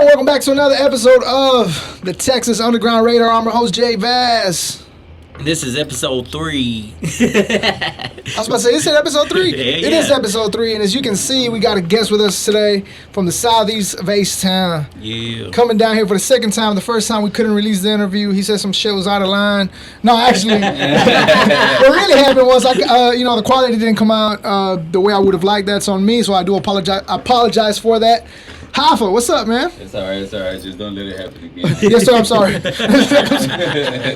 welcome back to another episode of the Texas Underground Radar. I'm your host, JVaz. This is episode 3. I was about to say, is it episode 3? It is episode 3, and as you can see, we got a guest with us today from the southeast of H-Town. Yeah. Coming down here for the second time. The first time we couldn't release the interview. He said some shit was out of line. No, actually, what really happened was, the quality didn't come out the way I would have liked. That's on me, so I do apologize for that. Hoffa, what's up, man? It's alright. Just don't let it happen again. Yes, sir, I'm sorry.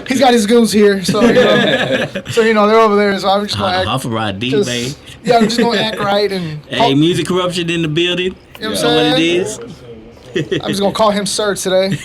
He's got his goons here, so they're over there, so I'm just going to act... Hoffa ride D, babe. Yeah, I'm just going to act right and... Hey, music corruption in the building. You know what I'm saying? What it is. I'm just going to call him sir today,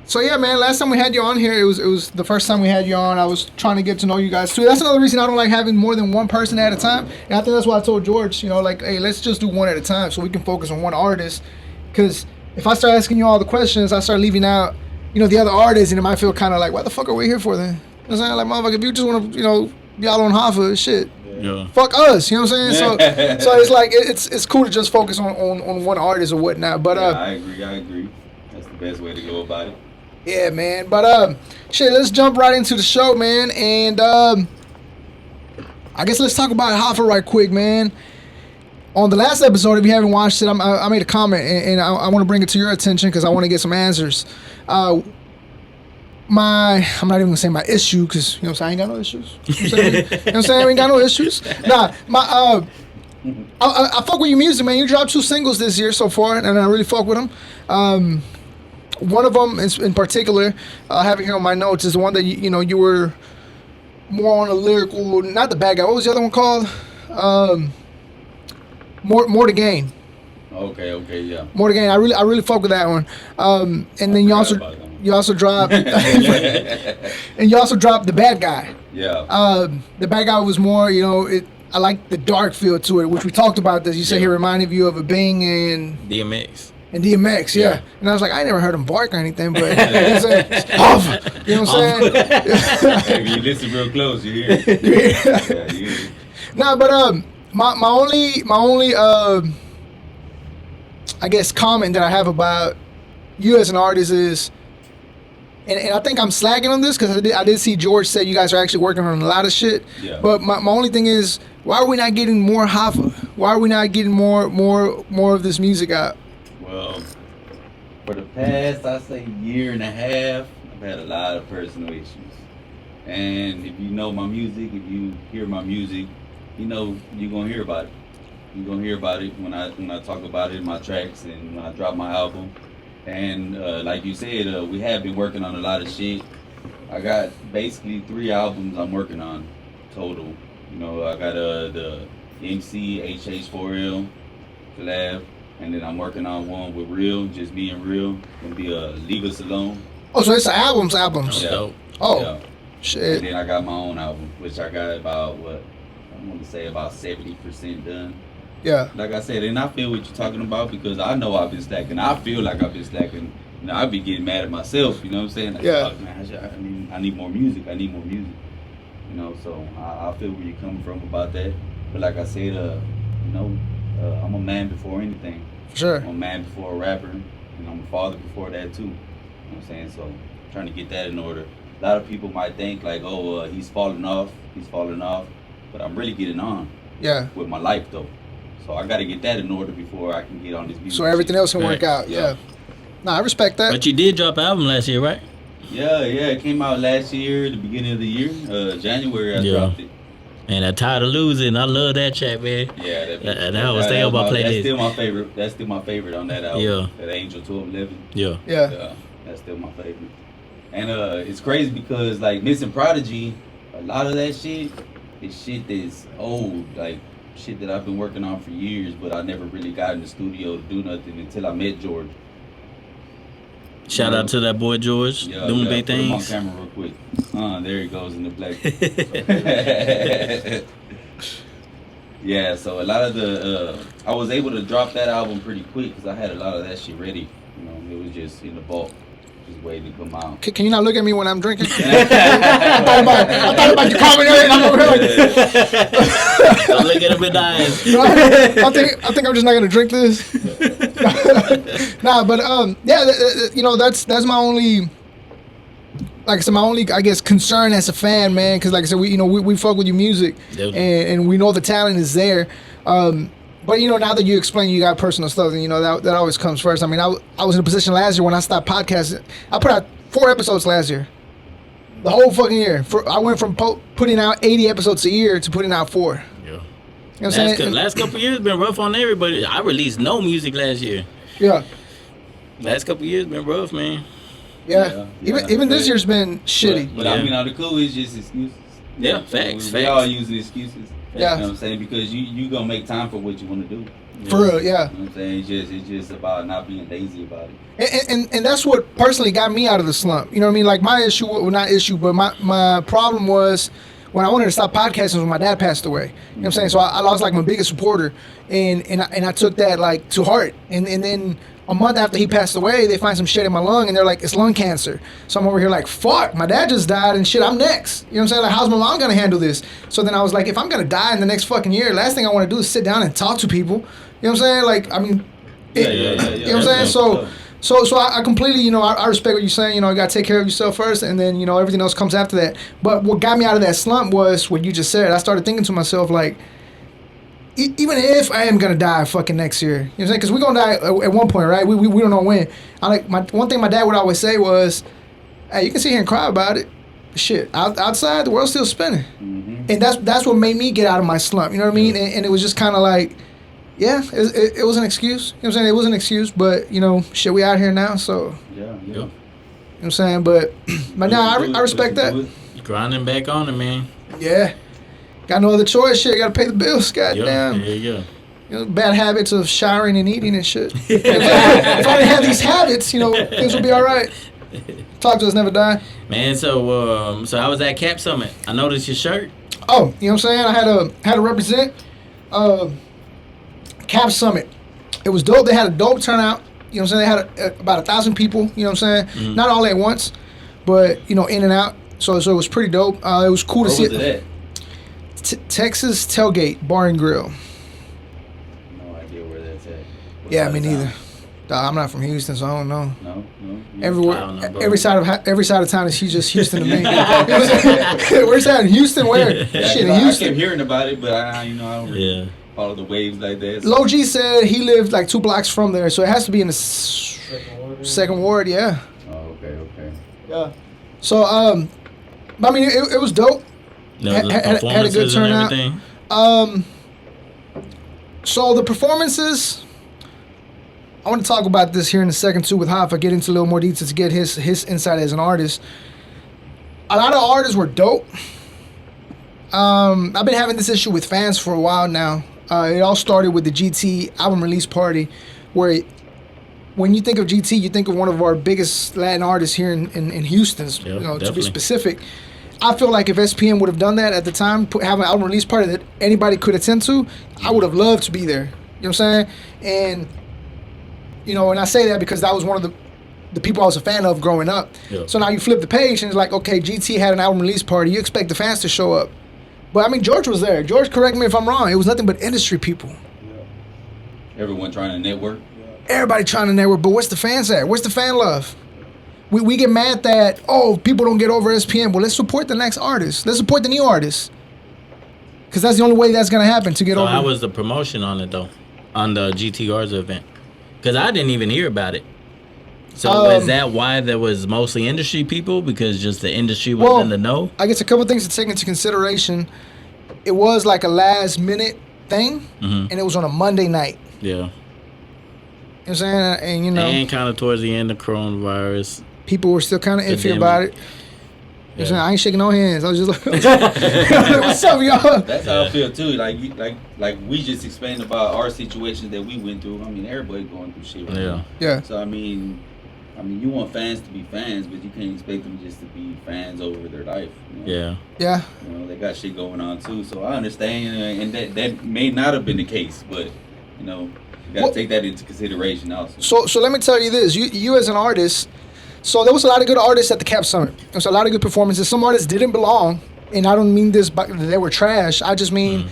So yeah, man. Last time we had you on here, it was the first time we had you on. I was trying to get to know you guys too. That's another reason I don't like having more than one person at a time. And I think that's why I told George, hey, let's just do one at a time so we can focus on one artist. Because if I start asking you all the questions, I start leaving out, the other artists, and it might feel kind of like, what the fuck are we here for then? You know what I'm saying? Like, motherfucker, if you just want to, be out on Hoffa, shit. Yeah. Fuck us, you know what I'm saying? So it's like it's cool to just focus on one artist or whatnot. But I agree. That's the best way to go about it. Yeah, man. But let's jump right into the show, man. And I guess let's talk about Hoffa right quick, man. On the last episode, if you haven't watched it, I made a comment, and I want to bring it to your attention because I want to get some answers. I'm not even gonna say my issue because I ain't got no issues. You know what I'm saying? I ain't got no issues. Nah, I fuck with your music, man. You dropped 2 singles this year so far, and I really fuck with them. One of them in particular, I have it here on my notes, is the one that you were more on a lyrical, not the bad guy. What was the other one called? More to Gain. Okay, yeah. More to Gain. I really fuck with that one. And then you also dropped and you also dropped The Bad Guy. Yeah. The Bad Guy was more, I like the dark feel to it, which we talked about this. You said he reminded you of a Bing and DMX. And DMX, yeah. And I was like, I never heard him bark or anything, but it's off. You know what I'm saying? If you listen real close, you hear it. You hear it. Nah, but my only I guess comment that I have about you as an artist is, and I think I'm slacking on this because I did see George say you guys are actually working on a lot of shit. Yeah. But my only thing is, why are we not getting more Hoffa? Why are we not getting more of this music out? Well, for the past, I say year and a half, I've had a lot of personal issues. And if you know my music, if you hear my music, you're gonna hear about it. You're gonna hear about it when I talk about it in my tracks and when I drop my album. And like you said, we have been working on a lot of shit. I got basically 3 albums I'm working on total. I got the MC HH4L collab. And then I'm working on one with Real, just me and Real. Gonna be a Leave Us Alone. Oh, so it's albums. Yeah. Oh, yeah. Shit. And then I got my own album, which I got about, I want to say about 70% done. Yeah. Like I said, and I feel what you're talking about because I know I've been slacking. I feel like I've been slacking. I be getting mad at myself, you know what I'm saying? Like, yeah. Oh, man, I need more music. So I feel where you're coming from about that. But like I said, I'm a man before anything. For sure. I'm a man before a rapper, and I'm a father before that too. You know what I'm saying? So trying to get that in order. A lot of people might think like, he's falling off, but I'm really getting on. Yeah. With my life though. So I got to get that in order before I can get on this music. So everything else can work out. Yeah. Nah, I respect that. But you did drop an album last year, right? Yeah. It came out last year, the beginning of the year, January. I dropped it. And I'm tired of losing. I love that track, man. Yeah, that was stay on my playlist. That's still my favorite on that album. Yeah. That Angel 1211. Yeah. That's still my favorite. And it's crazy because like Missing Prodigy, a lot of that shit is shit that's old, like shit that I've been working on for years, but I never really got in the studio to do nothing until I met George. Shout out to that boy George, doing big things. Put him on camera real quick. There he goes in the black. Yeah, so a lot of I was able to drop that album pretty quick because I had a lot of that shit ready. It was just in the bulk, just waiting to come out. Can you not look at me when I'm drinking? I thought about you commentary, and I'm over here like, don't look at him in the eyes. I think I'm just not gonna drink this. Nah, but yeah, you know, that's my only. Like I said, my only, I guess, concern as a fan, man, because like I said, we fuck with your music, and we know the talent is there. But you know, now that you explain you got personal stuff, and you know that always comes first. I mean, I was in a position last year when I stopped podcasting. I put out 4 episodes last year, the whole fucking year. I went from putting out 80 episodes a year to putting out 4. Yeah. You know what I'm saying? Last couple years been rough on everybody. I released no music last year. Yeah. Last couple years been rough, man. Yeah. Even this year's been shitty. But I mean, the cool is just excuses. Yeah, facts. We all using excuses. Yeah. You know what I'm saying? Because you gonna make time for what you want to do. For real, yeah. You know what I'm saying? It's just about not being lazy about it. And that's what personally got me out of the slump. You know what I mean? Like my issue, well, not issue, but my problem was when I wanted to stop podcasting when my dad passed away. You know what I'm saying? So I lost like my biggest supporter, and I took that like to heart. And then a month after he passed away, they find some shit in my lung, and they're like, it's lung cancer. So I'm over here like, fuck, my dad just died, and shit, I'm next. You know what I'm saying? Like, how's my mom gonna handle this? So then I was like, if I'm gonna die in the next fucking year, last thing I want to do is sit down and talk to people. You know what I'm saying? Like, I mean, you know what I'm saying? So I completely, you know, I respect what you're saying. You know, you gotta take care of yourself first, and then, you know, everything else comes after that. But what got me out of that slump was what you just said. I started thinking to myself, like, even if I am gonna die fucking next year, you know what I'm saying? Because we're gonna die at one point, right? We don't know when. One thing my dad would always say was, "Hey, you can sit here and cry about it. Shit, outside the world's still spinning." Mm-hmm. And that's what made me get out of my slump. You know what I mean? And it was just kind of like, yeah, it was an excuse. You know what I'm saying? It was an excuse, but you know, shit, we out here now, so. Yeah. You know what I'm saying? But now I respect that. Grinding back on it, man. Yeah. Got no other choice, shit. Got to pay the bills, goddamn. Yeah, yeah. You know, bad habits of showering and eating and shit. If I didn't have these habits, you know, things would be all right. Talk to us, never die. Man, so I was at Cap Summit. I noticed your shirt. Oh, you know what I'm saying? I had to represent Cap Summit. It was dope. They had a dope turnout. You know what I'm saying? They had about 1,000 people. You know what I'm saying? Mm-hmm. Not all at once, but you know, in and out. So it was pretty dope. It was cool to see. Where was it at? Texas Tailgate Bar and Grill. No idea where that's at. Yeah, me neither. I'm not from Houston, so I don't know. No. Everywhere, I don't know, every side of town is just Houston to me. Where's that? In Houston? Where? Yeah, Shit, in Houston. I kept hearing about it, but I don't really follow the waves like that. So. Lo G said he lived like 2 blocks from there, so it has to be in the second ward. Yeah. Oh, okay. Yeah. So I mean, it was dope. No, had a good turnout. So the performances, I want to talk about this here in a second too with Hoffa. Get into a little more detail to get his insight as an artist. A lot of artists were dope. I've been having this issue with fans for a while now. It all started with the GT album release party, where when you think of GT, you think of one of our biggest Latin artists here in Houston. Yep, you know, definitely. to be specific. I feel like if SPM would have done that at the time, have an album release party that anybody could attend to, I would have loved to be there. You know what I'm saying? And, you know, and I say that because that was one of the people I was a fan of growing up. Yeah. So now you flip the page and it's like, okay, GT had an album release party. You expect the fans to show up. But, I mean, George was there. George, correct me if I'm wrong. It was nothing but industry people. Yeah. Everyone trying to network. Everybody trying to network. But where's the fans at? Where's the fan love? We get mad that, people don't get over SPM. Well, let's support the next artist. Let's support the new artist. Because that's the only way that's going to happen to get over. How was the promotion on it, though? On the GTR's event? Because I didn't even hear about it. So is that why there was mostly industry people? Because just the industry was in the know? I guess a couple things to take into consideration. It was like a last minute thing, and it was on a Monday night. Yeah. You know what I'm saying? And, you know. And kind of towards the end of coronavirus. People were still kind of iffy about it. You know what I'm saying? I ain't shaking no hands. I was just like, what's up, y'all? That's how I feel, too. Like we just explained about our situations that we went through. I mean, everybody going through shit right now. Yeah. So, I mean, you want fans to be fans, but you can't expect them just to be fans over their life. You know? Yeah. You know, they got shit going on, too. So, I understand, and that may not have been the case, but, you know, you got to take that into consideration also. So let me tell you this. You as an artist... So there was a lot of good artists at the Cap Summit. There was a lot of good performances. Some artists didn't belong, and I don't mean this, but they were trash. I just mean,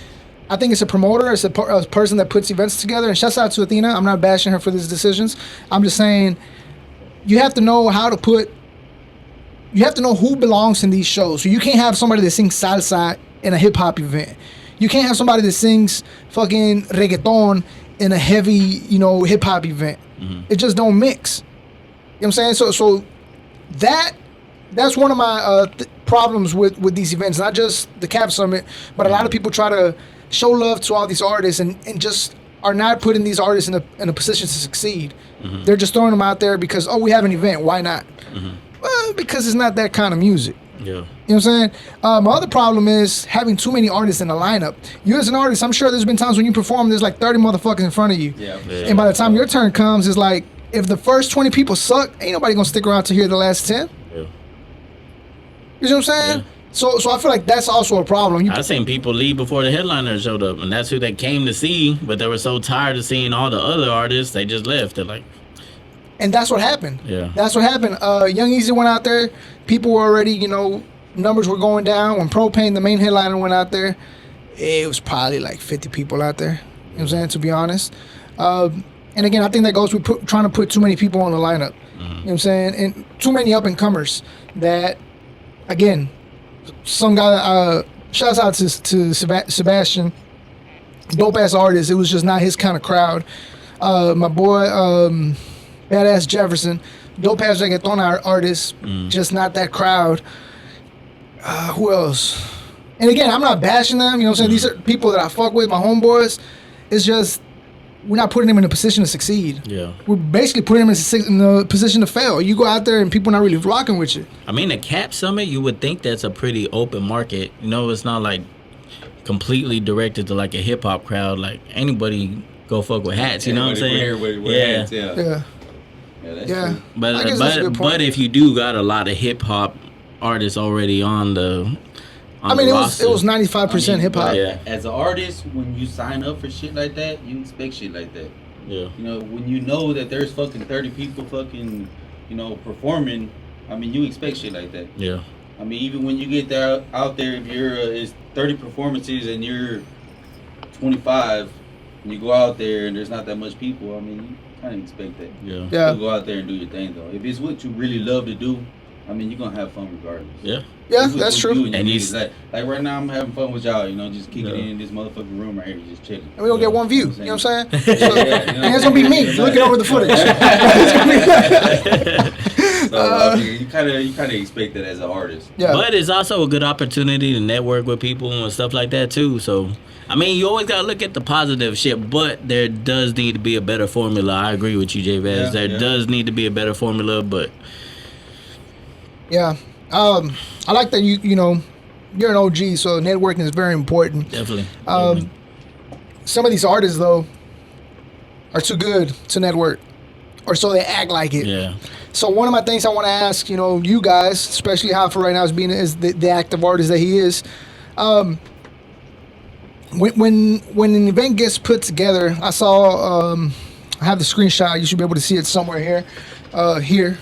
I think it's a promoter. It's a person that puts events together. And shouts out to Athena. I'm not bashing her for these decisions. I'm just saying you have to know how to put. You have to know who belongs in these shows. So you can't have somebody that sings salsa in a hip hop event. You can't have somebody that sings fucking reggaeton in a heavy, hip hop event. It just don't mix. You know what I'm saying? So that's one of my problems with these events. Not just the Cap Summit, but a lot of people try to show love to all these artists and just are not putting these artists in a position to succeed. They're just throwing them out there because, we have an event. Why not? Well, because it's not that kind of music. Yeah. You know what I'm saying? My other problem is having too many artists in the lineup. You as an artist, I'm sure there's been times when you perform, there's like 30 motherfuckers in front of you. Yeah. And by the time your turn comes, it's like, if the first 20 people suck, ain't nobody gonna stick around to hear the last 10. Yeah. You know what I'm saying? Yeah. So I feel like that's also a problem. I've seen people leave before the headliner showed up, and that's who they came to see, but they were so tired of seeing all the other artists, they just left. They're like... And that's what happened. Yeah. That's what happened. Young Easy went out there. People were already, numbers were going down. When Propane, the main headliner, went out there, it was probably like 50 people out there. You know what I'm saying, to be honest. And again, I think that goes with trying to put too many people on the lineup. You know what I'm saying? And too many up-and-comers that, again, some guy, shouts out to Sebastian, dope-ass artist. It was just not his kind of crowd. My boy, Badass Jefferson, dope-ass reggaeton artist, just not that crowd. Who else? And again, I'm not bashing them. You know what I'm saying? These are people that I fuck with, my homeboys. It's just, we're not putting them in a position to succeed. Yeah. We're basically putting them in a position to fail. You go out there and people not really rocking with you. I mean, the Cap Summit, you would think that's a pretty open market. It's not like completely directed to like a hip hop crowd. Like anybody go fuck with hats. You know what I'm saying? Hats, Yeah. That's Yeah. true. But if you do got a lot of hip hop artists already on the it roster, was 95% hip hop. Yeah. As an artist, when you sign up for shit like that, you expect shit like that. Yeah. When you know that there's fucking 30 people fucking, performing, you expect shit like that. Yeah. Even when you get there out there, if you're it's 30 performances and you're 25, and you go out there and there's not that much people, you kind of expect that. Yeah. Yeah. You go out there and do your thing though. If it's what you really love to do, you're gonna have fun regardless. Yeah. Yeah, It's what that's you true. do and And you you like right now, I'm having fun with y'all. Just kicking Yeah. in this motherfucking room right here, just chilling. And we don't get one view. You know what I'm saying? Yeah, So, and it's gonna be me looking over the footage. So you kind of expect that as an artist. Yeah. But it's also a good opportunity to network with people and stuff like that too. So, you always gotta look at the positive shit. But there does need to be a better formula. I agree with you, JVaz. There does need to be a better formula. But yeah, I like that you're an OG, so networking is very important. definitely. Some of these artists though are too good to network, or so they act like it. Yeah. So one of my things I want to ask, you guys, especially Hoffa right now, is the active artist that he is. When an event gets put together, I saw I have the screenshot. You should be able to see it somewhere here.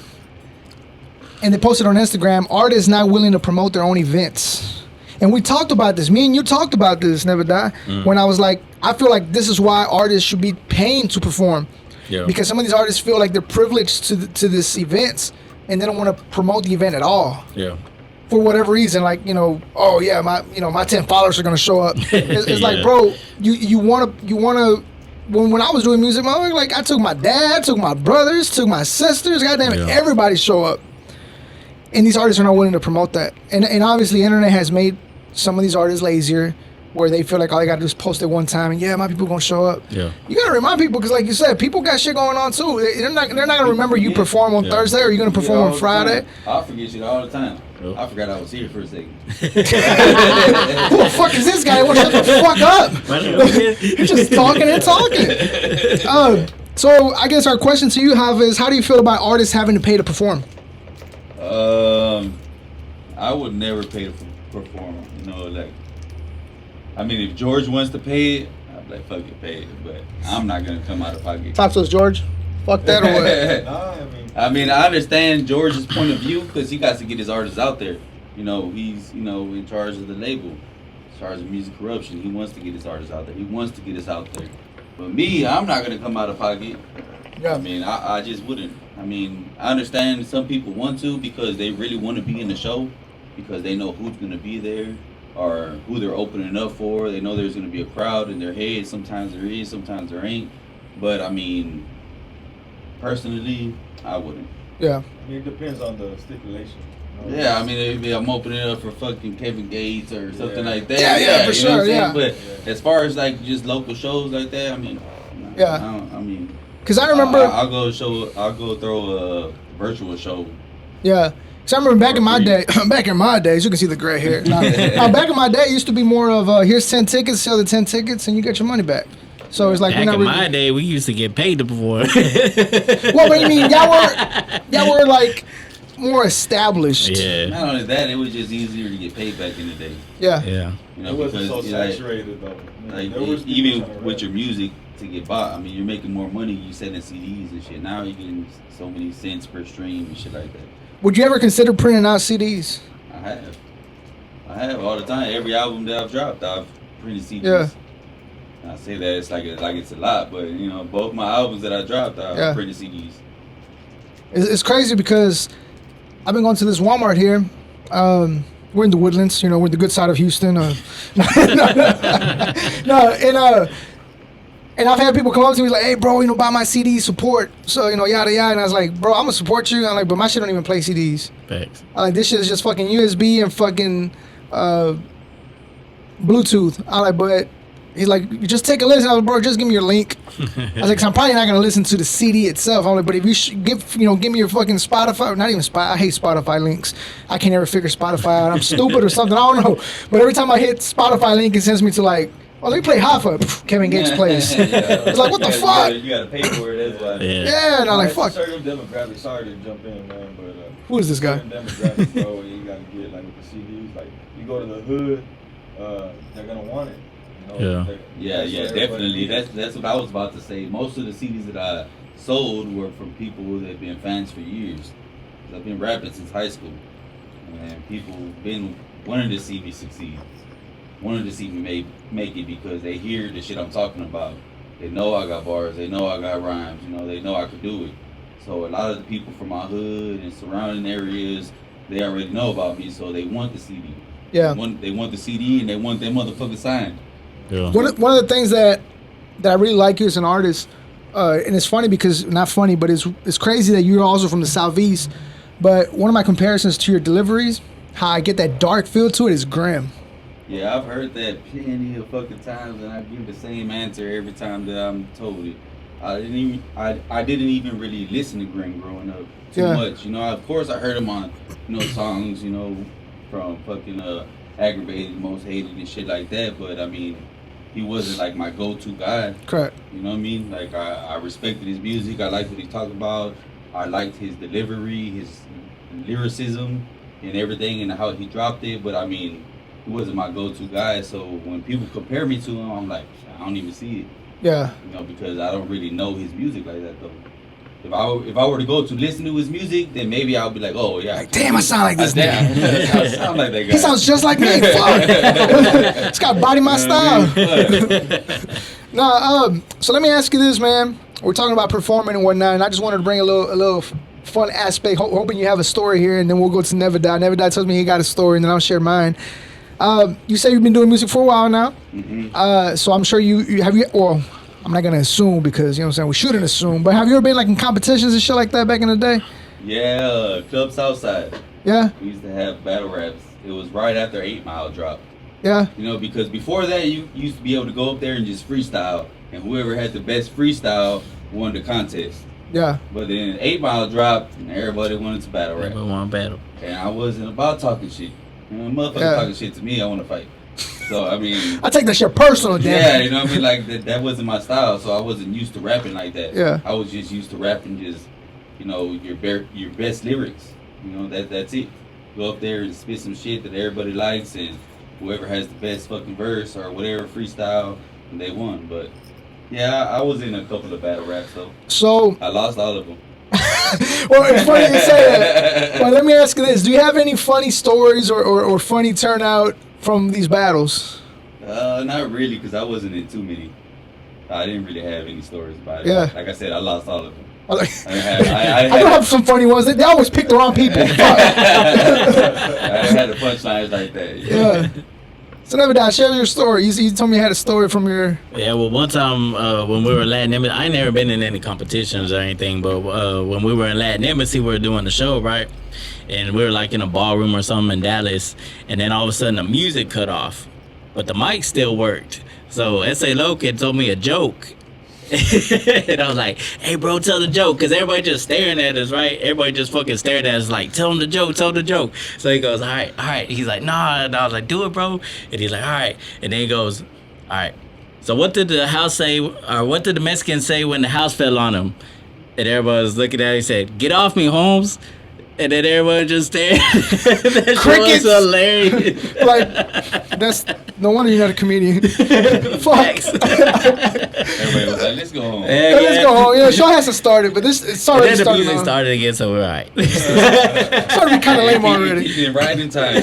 And they posted on Instagram, artists not willing to promote their own events. And we talked about this. Me and you talked about this, Never Die. When I was like, I feel like this is why artists should be paying to perform. Yeah. Because some of these artists feel like they're privileged to this events and they don't want to promote the event at all. Yeah. For whatever reason, like, oh yeah, my 10 followers are gonna show up. It's like, bro, you wanna when I was doing music, like I took my dad, took my brothers, took my sisters, goddamn it, everybody show up. And these artists are not willing to promote that. And obviously internet has made some of these artists lazier, where they feel like all they gotta do is post it one time and my people gonna show up. Yeah. You gotta remind people, because like you said, people got shit going on too. They're not gonna remember you perform on Thursday, or you're gonna perform on Friday. I forget shit all the time. Yep. I forgot I was here for a second. Who the fuck is this guy? Shut the fuck up. You're just talking and talking. So I guess our question to you, Hoffa, is how do you feel about artists having to pay to perform? I would never pay to perform. If George wants to pay it, I'd be like, fuck it, pay it. But I'm not gonna come out of pocket. Talk to us, George. Fuck that or what? I understand George's point of view, because he got to get his artists out there. He's in charge of the label. charge of music corruption. He wants to get his artists out there. He wants to get us out there. But me, I'm not gonna come out of pocket. Yeah. I mean, I just wouldn't. I mean, I understand some people want to because they really want to be in the show because they know who's gonna be there or who they're opening up for. They know there's gonna be a crowd in their head. Sometimes there is, sometimes there ain't. But I mean, personally, I wouldn't. Yeah. I mean, it depends on the stipulation. Yeah, I mean, if I'm opening up for fucking Kevin Gates or something like that. Yeah, for you know what sure, I'm saying? yeah. But as far as like just local shows like that, I mean, Yeah. I mean, Because I remember. I'll go throw a virtual show. Yeah. Because I remember back in my day, back in my days, you can see the gray hair. Now, back in my day, it used to be more of here's 10 tickets, sell the 10 tickets, and you get your money back. So it's like Back we're in not my day, we used to get paid to perform. Well, but you mean y'all were like more established. Yeah. Not only that, it was just easier to get paid back in the day. Yeah. Yeah. You know, It wasn't so because, like, saturated though. Like There was people even trying to with rap. your music to get bought, I mean, you're making more money. You selling CDs and shit. Now you're getting so many cents per stream and shit like that. Would you ever consider printing out CDs? I have all the time. Every album that I've dropped, I've printed CDs. Yeah. I say that it's like it's a lot, but you know, both my albums that I dropped, I've Yeah. printed CDs. It's crazy because I've been going to this Walmart here. We're in the Woodlands, we're the good side of Houston. And I've had people come up to me like, "Hey, bro, buy my CD, support." So yada yada. And I was like, "Bro, I'm gonna support you." I'm like, "But my shit don't even play CDs. Facts. I'm like, this shit is just fucking USB and fucking Bluetooth." I'm like, "But." He's like, "You just take a listen." I was like, "Bro, just give me your link." I was like, "Cause I'm probably not gonna listen to the CD itself." I'm like, "But if you give me your fucking Spotify, not even Spotify. I hate Spotify links. I can't ever figure Spotify out. I'm stupid or something. I don't know. But every time I hit Spotify link, it sends me to like, "Oh, let me play Hoffa." Pff, Kevin Gates plays. It's like, what the fuck? You gotta pay for it. That's why. Yeah. Yeah, and I'm like, "Fuck." Certain demographics. Sorry to jump in, man, but Who is this guy? certain demographics, bro, you gotta get like with the CDs. Like you go to the hood, they're gonna want it. Yeah. Yeah, definitely. That's what I was about to say. Most of the CDs that I sold were from people that have been fans for years. 'Cause I've been rapping since high school, and people been wanting to see me succeed, wanting to see me make it because they hear the shit I'm talking about. They know I got bars. They know I got rhymes. They know I could do it. So a lot of the people from my hood and surrounding areas, they already know about me, so they want the CD. Yeah. They want the CD and they want their motherfucker signed. Yeah. One of the things that I really like you as an artist, and it's funny because not funny, but it's crazy that you're also from the Southeast. But one of my comparisons to your deliveries, how I get that dark feel to it, is grim. Yeah, I've heard that plenty of fucking times, and I give the same answer every time that I'm told it. I didn't even really listen to Grim growing up too much. Of course I heard him on songs, from fucking Aggravated, Most Hated, and shit like that. But I mean, he wasn't like my go-to guy. Correct. You know what I mean? Like I respected his music. I liked what he talked about. I liked his delivery, his lyricism, and everything, and how he dropped it. But I mean, he wasn't my go-to guy. So when people compare me to him, I'm like, I don't even see it. Yeah. Because I don't really know his music like that though. If I were to go to listen to his music, then maybe I'll be like, oh yeah. Like, damn, I sound like this nigga. I sound like that guy. He sounds just like me. Fuck. This guy body my style. So let me ask you this, man. We're talking about performing and whatnot, and I just wanted to bring a little fun aspect. Hoping you have a story here, and then we'll go to Never Die. Never Die tells me he got a story, and then I'll share mine. You say you've been doing music for a while now. Mm-hmm. So I'm sure you have. Well, I'm not gonna assume because you know what I'm saying. We shouldn't assume. But have you ever been like in competitions and shit like that back in the day? Yeah, Club Southside. Yeah. We used to have battle raps. It was right after 8 Mile dropped. Yeah. Because before that, you used to be able to go up there and just freestyle, and whoever had the best freestyle won the contest. Yeah. But then 8 Mile dropped, and everybody wanted to battle rap. Everyone want battle. And I wasn't about talking shit. Motherfucker talking shit to me, I want to fight. So, I mean... I take that shit personal, damn. Yeah, you know what I mean? Like, that wasn't my style, so I wasn't used to rapping like that. Yeah. I was just used to rapping just, your best lyrics. That's it. Go up there and spit some shit that everybody likes, and whoever has the best fucking verse or whatever freestyle, they won. But, yeah, I was in a couple of battle raps, though. So... I lost all of them. Well, it's funny you say that. Well, let me ask you this. Do you have any funny stories or funny turnout from these battles? Not really, because I wasn't in too many. I didn't really have any stories about it. Yeah. Like I said, I lost all of them. I I do have some funny ones. They always pick the wrong people. I had the punchlines like that. Yeah. So never die. Share your story. You told me you had a story from your. Yeah, well, one time when we were in Latin Embassy, I ain't never been in any competitions or anything, but when we were in Latin Embassy, we were doing the show, right? And we were like in a ballroom or something in Dallas, and then all of a sudden the music cut off, but the mic still worked. So S.A. Loken told me a joke. And I was like, hey, bro, tell the joke. Because everybody just staring at us, right? Everybody just fucking staring at us like, tell him the joke, tell the joke. So he goes, all right. He's like, nah. And I was like, do it, bro. And he's like, all right. And then he goes, all right. So what did the house say, or what did the Mexican say when the house fell on him? And everybody was looking at him. He said, get off me, Holmes. And then everyone just stared. That Crickets. was hilarious. Like, that's no wonder you're not a comedian. Fuck. Everybody was like, let's go home. Yeah, Let's go home. Yeah, the show hasn't started, but it's already Then the started. music started again, so we're all right. It's started to be kind of lame already. He did right in time.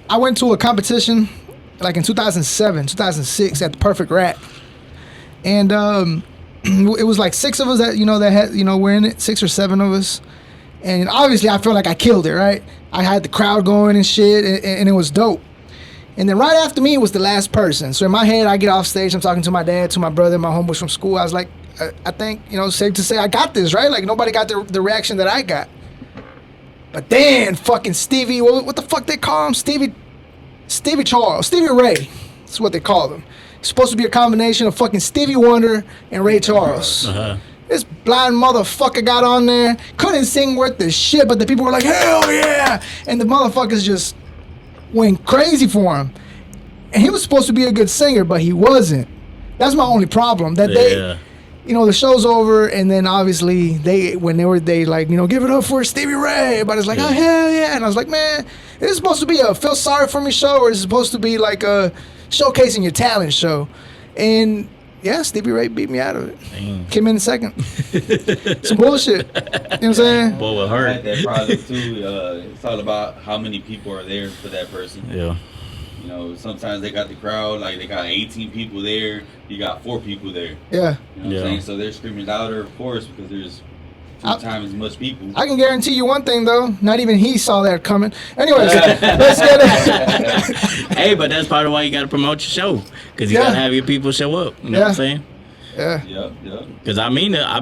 I went to a competition like in 2007, 2006 at the Perfect Rat, and it was like 6 of us that had we're in it, 6 or 7 of us, and obviously I felt like I killed it, right? I had the crowd going and shit, and it was dope. And then right after me was the last person. So in my head, I get off stage, I'm talking to my dad, to my brother, my homeboys from school. I was like, I think safe to say I got this, right? Like nobody got the reaction that I got. But then fucking Stevie, what the fuck they call him? Stevie Ray. That's what they call him. It's supposed to be a combination of fucking Stevie Wonder and Ray Charles. Uh-huh. This blind motherfucker got on there, couldn't sing worth the shit, but the people were like, hell yeah! And the motherfuckers just went crazy for him. And he was supposed to be a good singer, but he wasn't. That's my only problem. That the show's over, and then obviously they like, give it up for Stevie Ray. Everybody's like, oh hell yeah! And I was like, man, is this supposed to be a feel sorry for me show, or is it supposed to be like a showcasing your talent show? And yeah, Stevie Ray beat me out of it. Dang. Came in second. Some bullshit. You know what I'm saying? Boy, it I hurt. had that project too. It's all about how many people are there for that person. Yeah. Sometimes they got the crowd, like they got 18 people there, you got 4 people there. Yeah. You know what I'm saying? So they're screaming louder, of course, because there's 2 times as much people. I can guarantee you one thing, though. Not even he saw that coming. Anyways, let's get it. Hey, but that's part of why you got to promote your show. Because you got to have your people show up. You know what I'm saying? Yeah. Yep. Because I've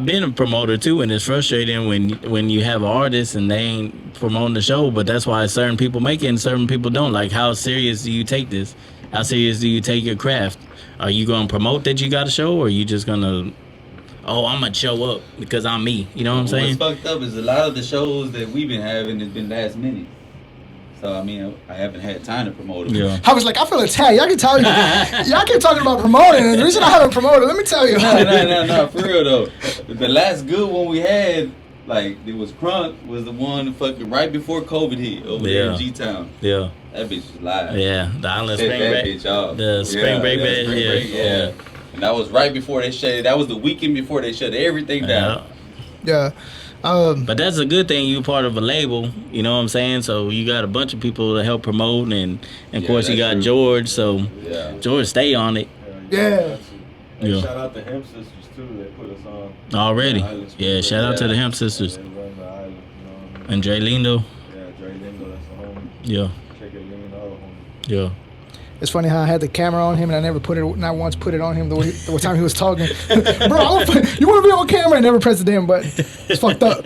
been a promoter too, and it's frustrating when you have artists and they ain't promoting the show. But that's why certain people make it and certain people don't. Like, how serious do you take this? How serious do you take your craft? Are you going to promote that you got a show, or are you just going to, I'm going to show up because I'm me? You know what I'm saying? What's fucked up is a lot of the shows that we've been having has been last minute. So, I haven't had time to promote them. Yeah. I was like, I feel attacked. Y'all keep talking about promoting, and the reason I haven't promoted, let me tell you. No, for real though. The last good one we had, like, it was Crunk, was the one fucking right before COVID hit over there in G-Town. Yeah. That bitch was live. Yeah, the Island Set Spring that Break. bitch off. The Spring Break band. Yeah. And that was right before they shut it. That was the weekend before they shut everything down. Yeah. But that's a good thing. You're part of a label, you know what I'm saying? So you got a bunch of people to help promote, and of course you got true. George. So George, stay on it. Yeah. Hey, shout out to Hemp Sisters too. They put us on Already. Yeah, shout out to the Hemp Sisters. They run the island, And Dre Lindo. Yeah, Dre Lindo, that's the homie. Yeah. Check it, Lean, the other homie. Yeah. It's funny how I had the camera on him and I never not once put it on him the time he was talking. Bro, you want to be on camera? I never pressed the damn button. It's fucked up.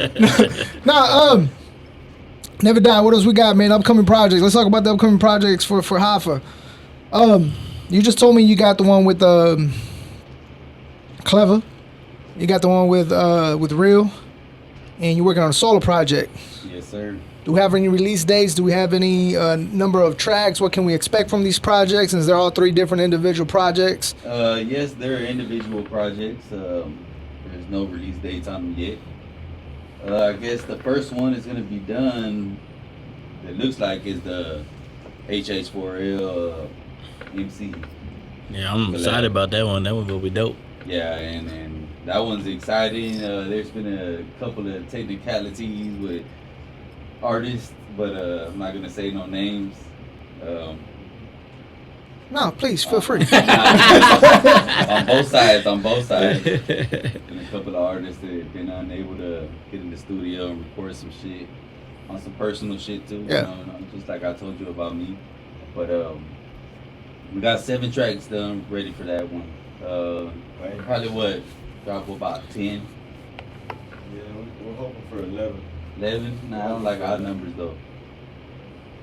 Never die. What else we got, man? Upcoming projects. Let's talk about the upcoming projects for Hoffa. You just told me you got the one with Clever. You got the one with Real, and you're working on a solo project. Yes, sir. Do we have any release dates? Do we have any number of tracks? What can we expect from these projects? Since they're all 3 different individual projects. Yes, they're individual projects. There's no release dates on them yet. I guess the first one is going to be done, it looks like, is the HH4L MC. Yeah, I'm excited about that one. That one gonna be dope. Yeah, and that one's exciting. There's been a couple of technicalities with artists, but I'm not gonna say no names. No, please feel free. On both sides. And a couple of artists that have been unable to get in the studio and record some shit on some personal shit too. Yeah. You know, just like I told you about me. But we got 7 tracks done, ready for that one. Probably drop about 10. Yeah, we're hoping for 11. 11? Nah, I don't like odd numbers though.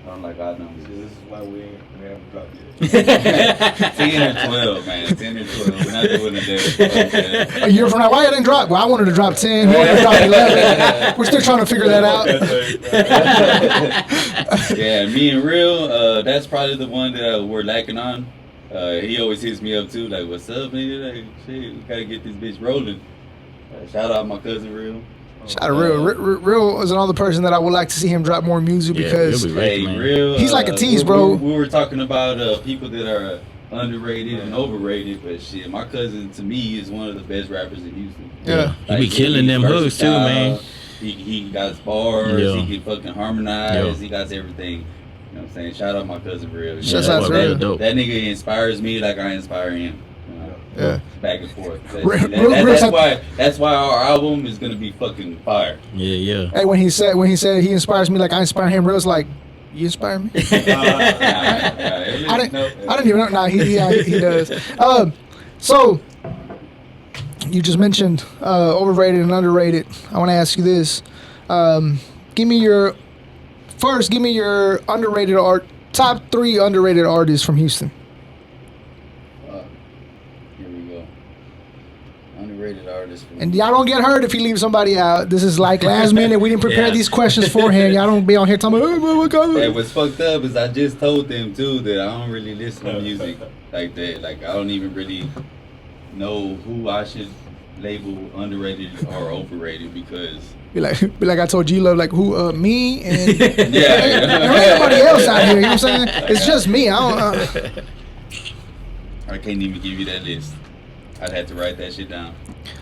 I don't like odd numbers. See, this is why we haven't dropped yet. 10 or 12, man. 10 or 12. We're not doing it there. A year from now, why you didn't drop? Well, I wanted to drop 10. He wanted to drop 11. We're still trying to figure that out. Yeah, me and Real, that's probably the one that we're lacking on. He always hits me up too, like, what's up, nigga? Like, shit, we gotta get this bitch rolling. Shout out my cousin Real. Shout out Real. Real is another person that I would like to see him drop more music because Real, he's like a tease, bro. We were talking about people that are underrated and overrated, but shit, my cousin to me is one of the best rappers in Houston. Yeah, he be killing them hooks too, man. He got bars. Yeah. He can fucking harmonize. Yeah. He got everything. You know what I'm saying? Shout out my cousin Real. Shout out to Real. That nigga inspires me like I inspire him. Yeah. Back and forth. That's why our album is gonna be fucking fire. Yeah. Hey, when he said he inspires me like I inspire him, Real's like, you inspire me? I didn't even know. Nah, he does. So you just mentioned overrated and underrated. I want to ask you this. Give me your underrated top 3 underrated artists from Houston. Here we go. Underrated artists. And y'all don't get hurt if you leave somebody out. This is like last minute. We didn't prepare these questions beforehand. Y'all don't be on here talking about, oh, my God. Hey, what's fucked up is I just told them too that I don't really listen to music like that. Like I don't even really know who I should label underrated or overrated because Be like I told G Love, like who me and yeah, there ain't nobody else out here. You know what I'm saying? It's just me. I can't even give you that list. I'd have to write that shit down.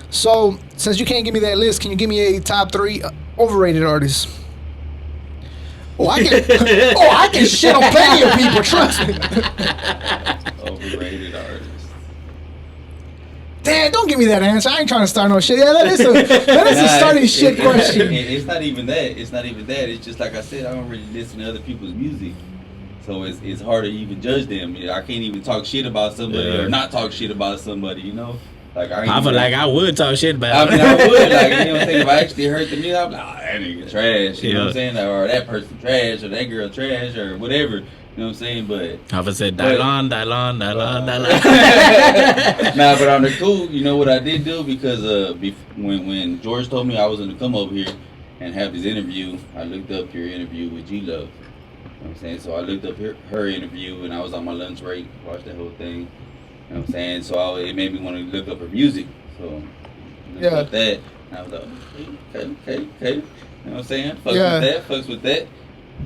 So since you can't give me that list, can you give me a top 3 overrated artists? Oh, I can shit on plenty of people. Trust me. Overrated artists. Damn, don't give me that answer. I ain't trying to start no shit. Yeah, that is a starting shit question. It's not even that. It's just like I said, I don't really listen to other people's music. So it's hard to even judge them. I can't even talk shit about somebody or not talk shit about somebody, you know? Like I feel like I would talk shit about I mean, I would. Like, you know what I'm saying? If I actually heard the music, I'm like, oh, that nigga trash. You know what I'm saying? Or that person trash, or that girl trash, or whatever. You know what I'm saying? But Hoffa said, Dylon. Nah, but on the cool, you know what I did do? Because when George told me I was going to come over here and have his interview, I looked up your interview with G Love. You know what I'm saying? So I looked up her interview, and I was on my lunch break, watched the whole thing. You know what I'm saying? So it made me want to look up her music. So I looked up that, and I was like, okay. You know what I'm saying? Fucks with that.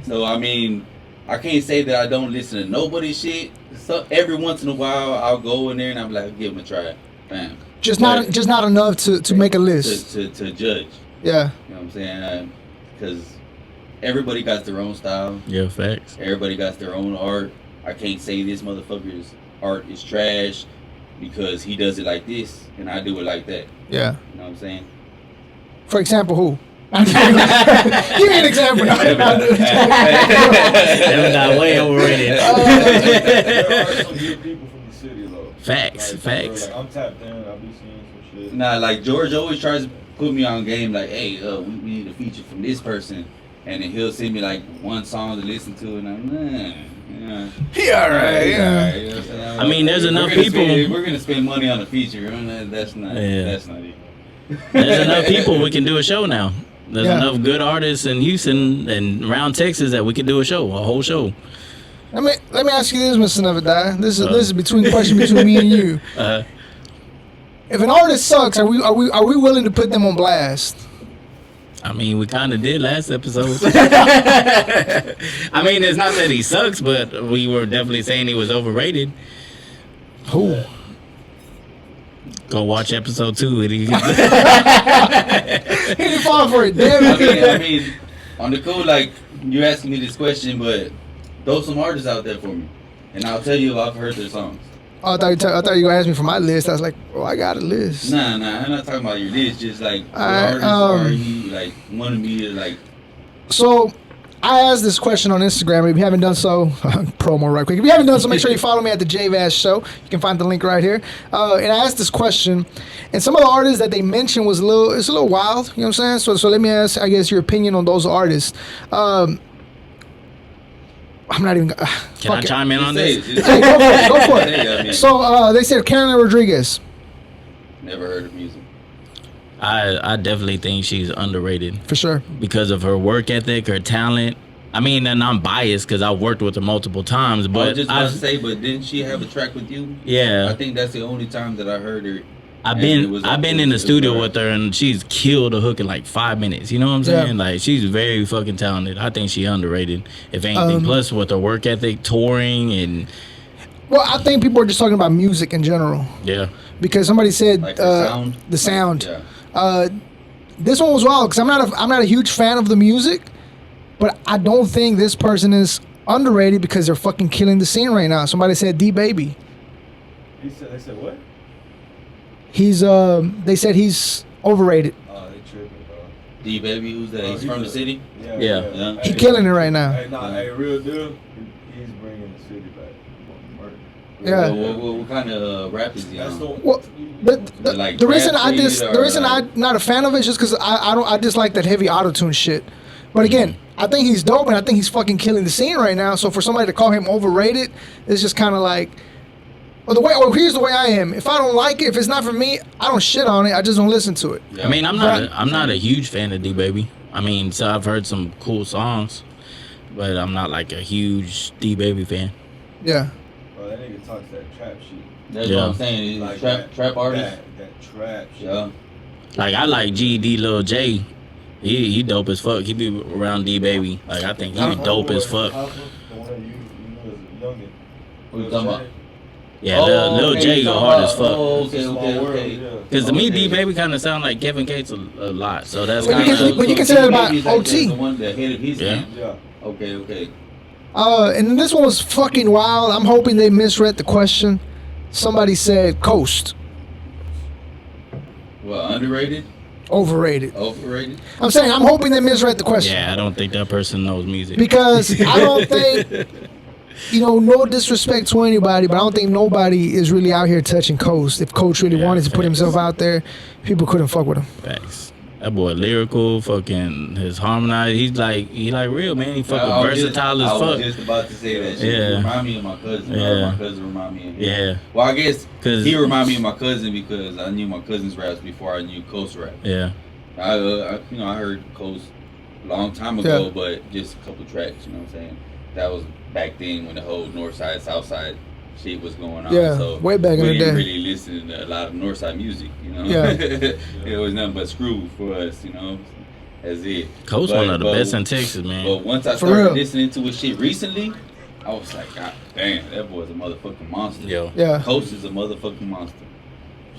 So, I mean, I can't say that I don't listen to nobody's shit. So every once in a while, I'll go in there and I'm like, give them a try. Bam. Just not enough to make a list. To judge. Yeah. You know what I'm saying? Because everybody got their own style. Yeah, facts. Everybody got their own art. I can't say this motherfucker's art is trash because he does it like this and I do it like that. Yeah. You know what I'm saying? For example, who? Give me an example. Not way overrated. There are some good people from the city, though. Facts. Like, I'm tapped in. I'll be seeing some shit. Nah, like George always tries to put me on game. Like, hey, we need a feature from this person, and then he'll send me like one song to listen to, and I'm He alright. Yeah. You know what I'm saying? I mean, there's enough people. We're gonna spend money on a feature. That's not it. There's enough people. We can do a show now. There's enough good artists in Houston and around Texas that we could do a whole show. Let me ask you this, Mr. Nevada. This is between question between me and you. If an artist sucks, are we willing to put them on blast? I mean, we kind of did last episode. I mean, it's not that he sucks, but we were definitely saying he was overrated. Who? Go watch episode 2. He didn't fall for it, damn it. I mean, on the cool, like, you're asking me this question, but throw some artists out there for me. And I'll tell you if I've heard their songs. Oh, I thought you were gonna ask me for my list. I was like, oh, I got a list. Nah, I'm not talking about your list. Just like what Alright, artists are you like wanted me to like. So, I asked this question on Instagram. If you haven't done so, promo right quick. If you haven't done so, make sure you follow me at the JVaz show. You can find the link right here. And I asked this question, and some of the artists that they mentioned was a little wild. You know what I'm saying? So let me ask, I guess, your opinion on those artists. I'm not even. Can I chime in on this? Hey, go for it. So they said Carolina Rodriguez. Never heard of music. I definitely think she's underrated For sure. because of her work ethic, her talent. I mean, and I'm biased because I've worked with her multiple times, I but was just about to say, but didn't she have a track with you? yeah, I think that's the only time that I heard her. I've and been it was- I've been it in the was studio her. with her and she's killed a hook in like 5 minutes. You know what I'm saying? Yeah. Like she's very fucking talented. I think she underrated, if anything. Plus with her work ethic, touring, and Well, I think people are just talking about music in general yeah, because somebody said Like the sound. the sound. Yeah. This one was wild because I'm not a huge fan of the music, but I don't think this person is underrated because they're fucking killing the scene right now. Somebody said D Baby. They said what? They said he's overrated. Oh, they tripping, bro. D Baby, who's that? He's from the city. Yeah. He killing it right now. Hey, nah, hey, real deal. He's bringing the city back. Murder. Yeah. What kind of rap is he That's the on? Well, the reason I'm not a fan of it is just because I dislike that heavy autotune shit. But again, I think he's dope and I think he's fucking killing the scene right now. So for somebody to call him overrated, it's just kind of like, here's the way I am. If I don't like it, if it's not for me, I don't shit on it. I just don't listen to it. Yeah. I mean, I'm not a huge fan of D Baby. I mean, so I've heard some cool songs, but I'm not like a huge D Baby fan. Yeah. Bro, that nigga talks that trap shit. That's Yeah. what I'm saying. He's Like trap artist. That trap shit. Yeah. Like I like GD Lil J. He dope as fuck. He be around D Baby. Like I think he dope as fuck. Hoffa, the one that you knew as a youngin. What you talking about? Yeah, Lil okay, J you go talking hard about- as fuck. Oh, okay, Small okay, world, okay. yeah. Cause to me, Okay. D Baby kind of sound like Kevin Gates a lot. So that's When you kind can- of when you consider D about Baby's like OT. the one that hit his Yeah. name. Yeah. Okay, okay. And then this one was fucking wild. I'm hoping they misread the question. Somebody said Coast. Well, underrated, Overrated. overrated. I'm saying I'm hoping they misread the question. Yeah, I don't think that person knows music. Because I don't think, no disrespect to anybody, but I don't think nobody is really out here touching Coast. If Coach really Yeah, wanted to put facts. himself out there, people couldn't fuck with him. Facts. That boy lyrical, fucking his harmonize. He like real man. He fucking I was versatile just, as I was fuck. just about to say that shit. Yeah. He remind me of my cousin. Yeah. My cousin remind me of him. Yeah. Well, I guess 'Cause- he remind me of my cousin because I knew my cousin's raps before I knew Coast rap. Yeah. I heard Coast a long time ago, but just a couple tracks. You know what I'm saying? That was back then when the whole North Side, South Side shit was going on. Yeah, so way back in we the didn't day. really listen to a lot of North Side music. You know? Yeah. It was nothing but Screw for us. You know, that's it. Coach But- one of the but- best in Texas, man. But once I For started real. listening to his shit recently, I was like, God damn, that boy's a motherfucking monster. Yo. Yeah. Coast is a motherfucking monster.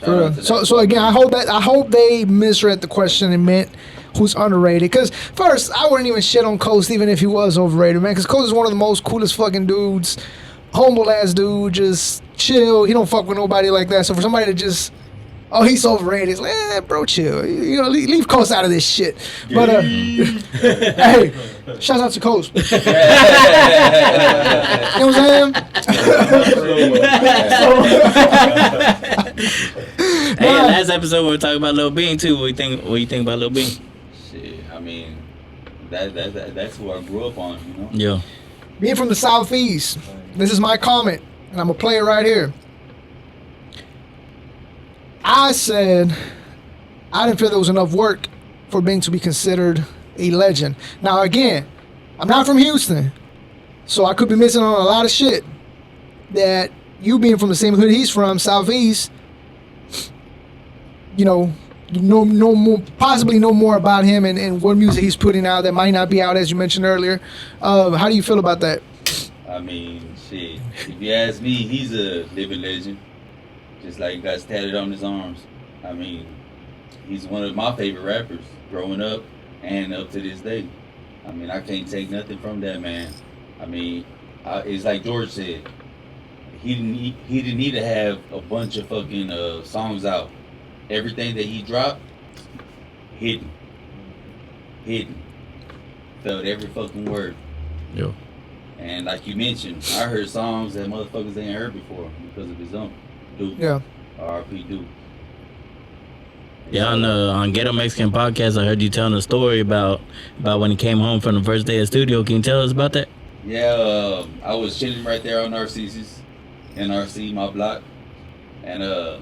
Shout For out real. to So that so boy. again, I hope they misread the question and meant who's underrated. Because first, I wouldn't even shit on Coast even if he was overrated, man. Because Coast is one of the most coolest fucking dudes, humble ass dude, just chill. He don't fuck with nobody like that. So for somebody to just, oh, he's overrated, it's like, bro, chill. Leave Coast out of this shit. But hey, shout out to Coast. You know what I'm Hey, last episode we were talking about Lil Bean too. What you think about Lil Bean? Shit, I mean, that's who I grew up on, you know? Yeah. Being from the Southeast, this is my comment, and I'm going to play it right here. I said I didn't feel there was enough work for Bing to be considered a legend. Now, again, I'm not from Houston, so I could be missing on a lot of shit that you being from the same hood he's from, Southeast, know more, possibly know more about him and what music he's putting out that might not be out, as you mentioned earlier. How do you feel about that? I mean, shit, if you ask me, he's a living legend. Just like he got tatted on his arms. I mean, he's one of my favorite rappers growing up and up to this day. I mean, I can't take nothing from that man. I mean, it's like George said, he didn't need to have a bunch of fucking songs out. Everything that he dropped, hidden. Felt every fucking word. Yo. And like you mentioned, I heard songs that motherfuckers ain't heard before because of his own Duke. Yeah. R.P. Duke. Yeah, on Ghetto Mexican Podcast, I heard you telling a story about when he came home from the first day of studio. Can you tell us about that? Yeah, I was chilling right there on Narcissus, NRC, my block, and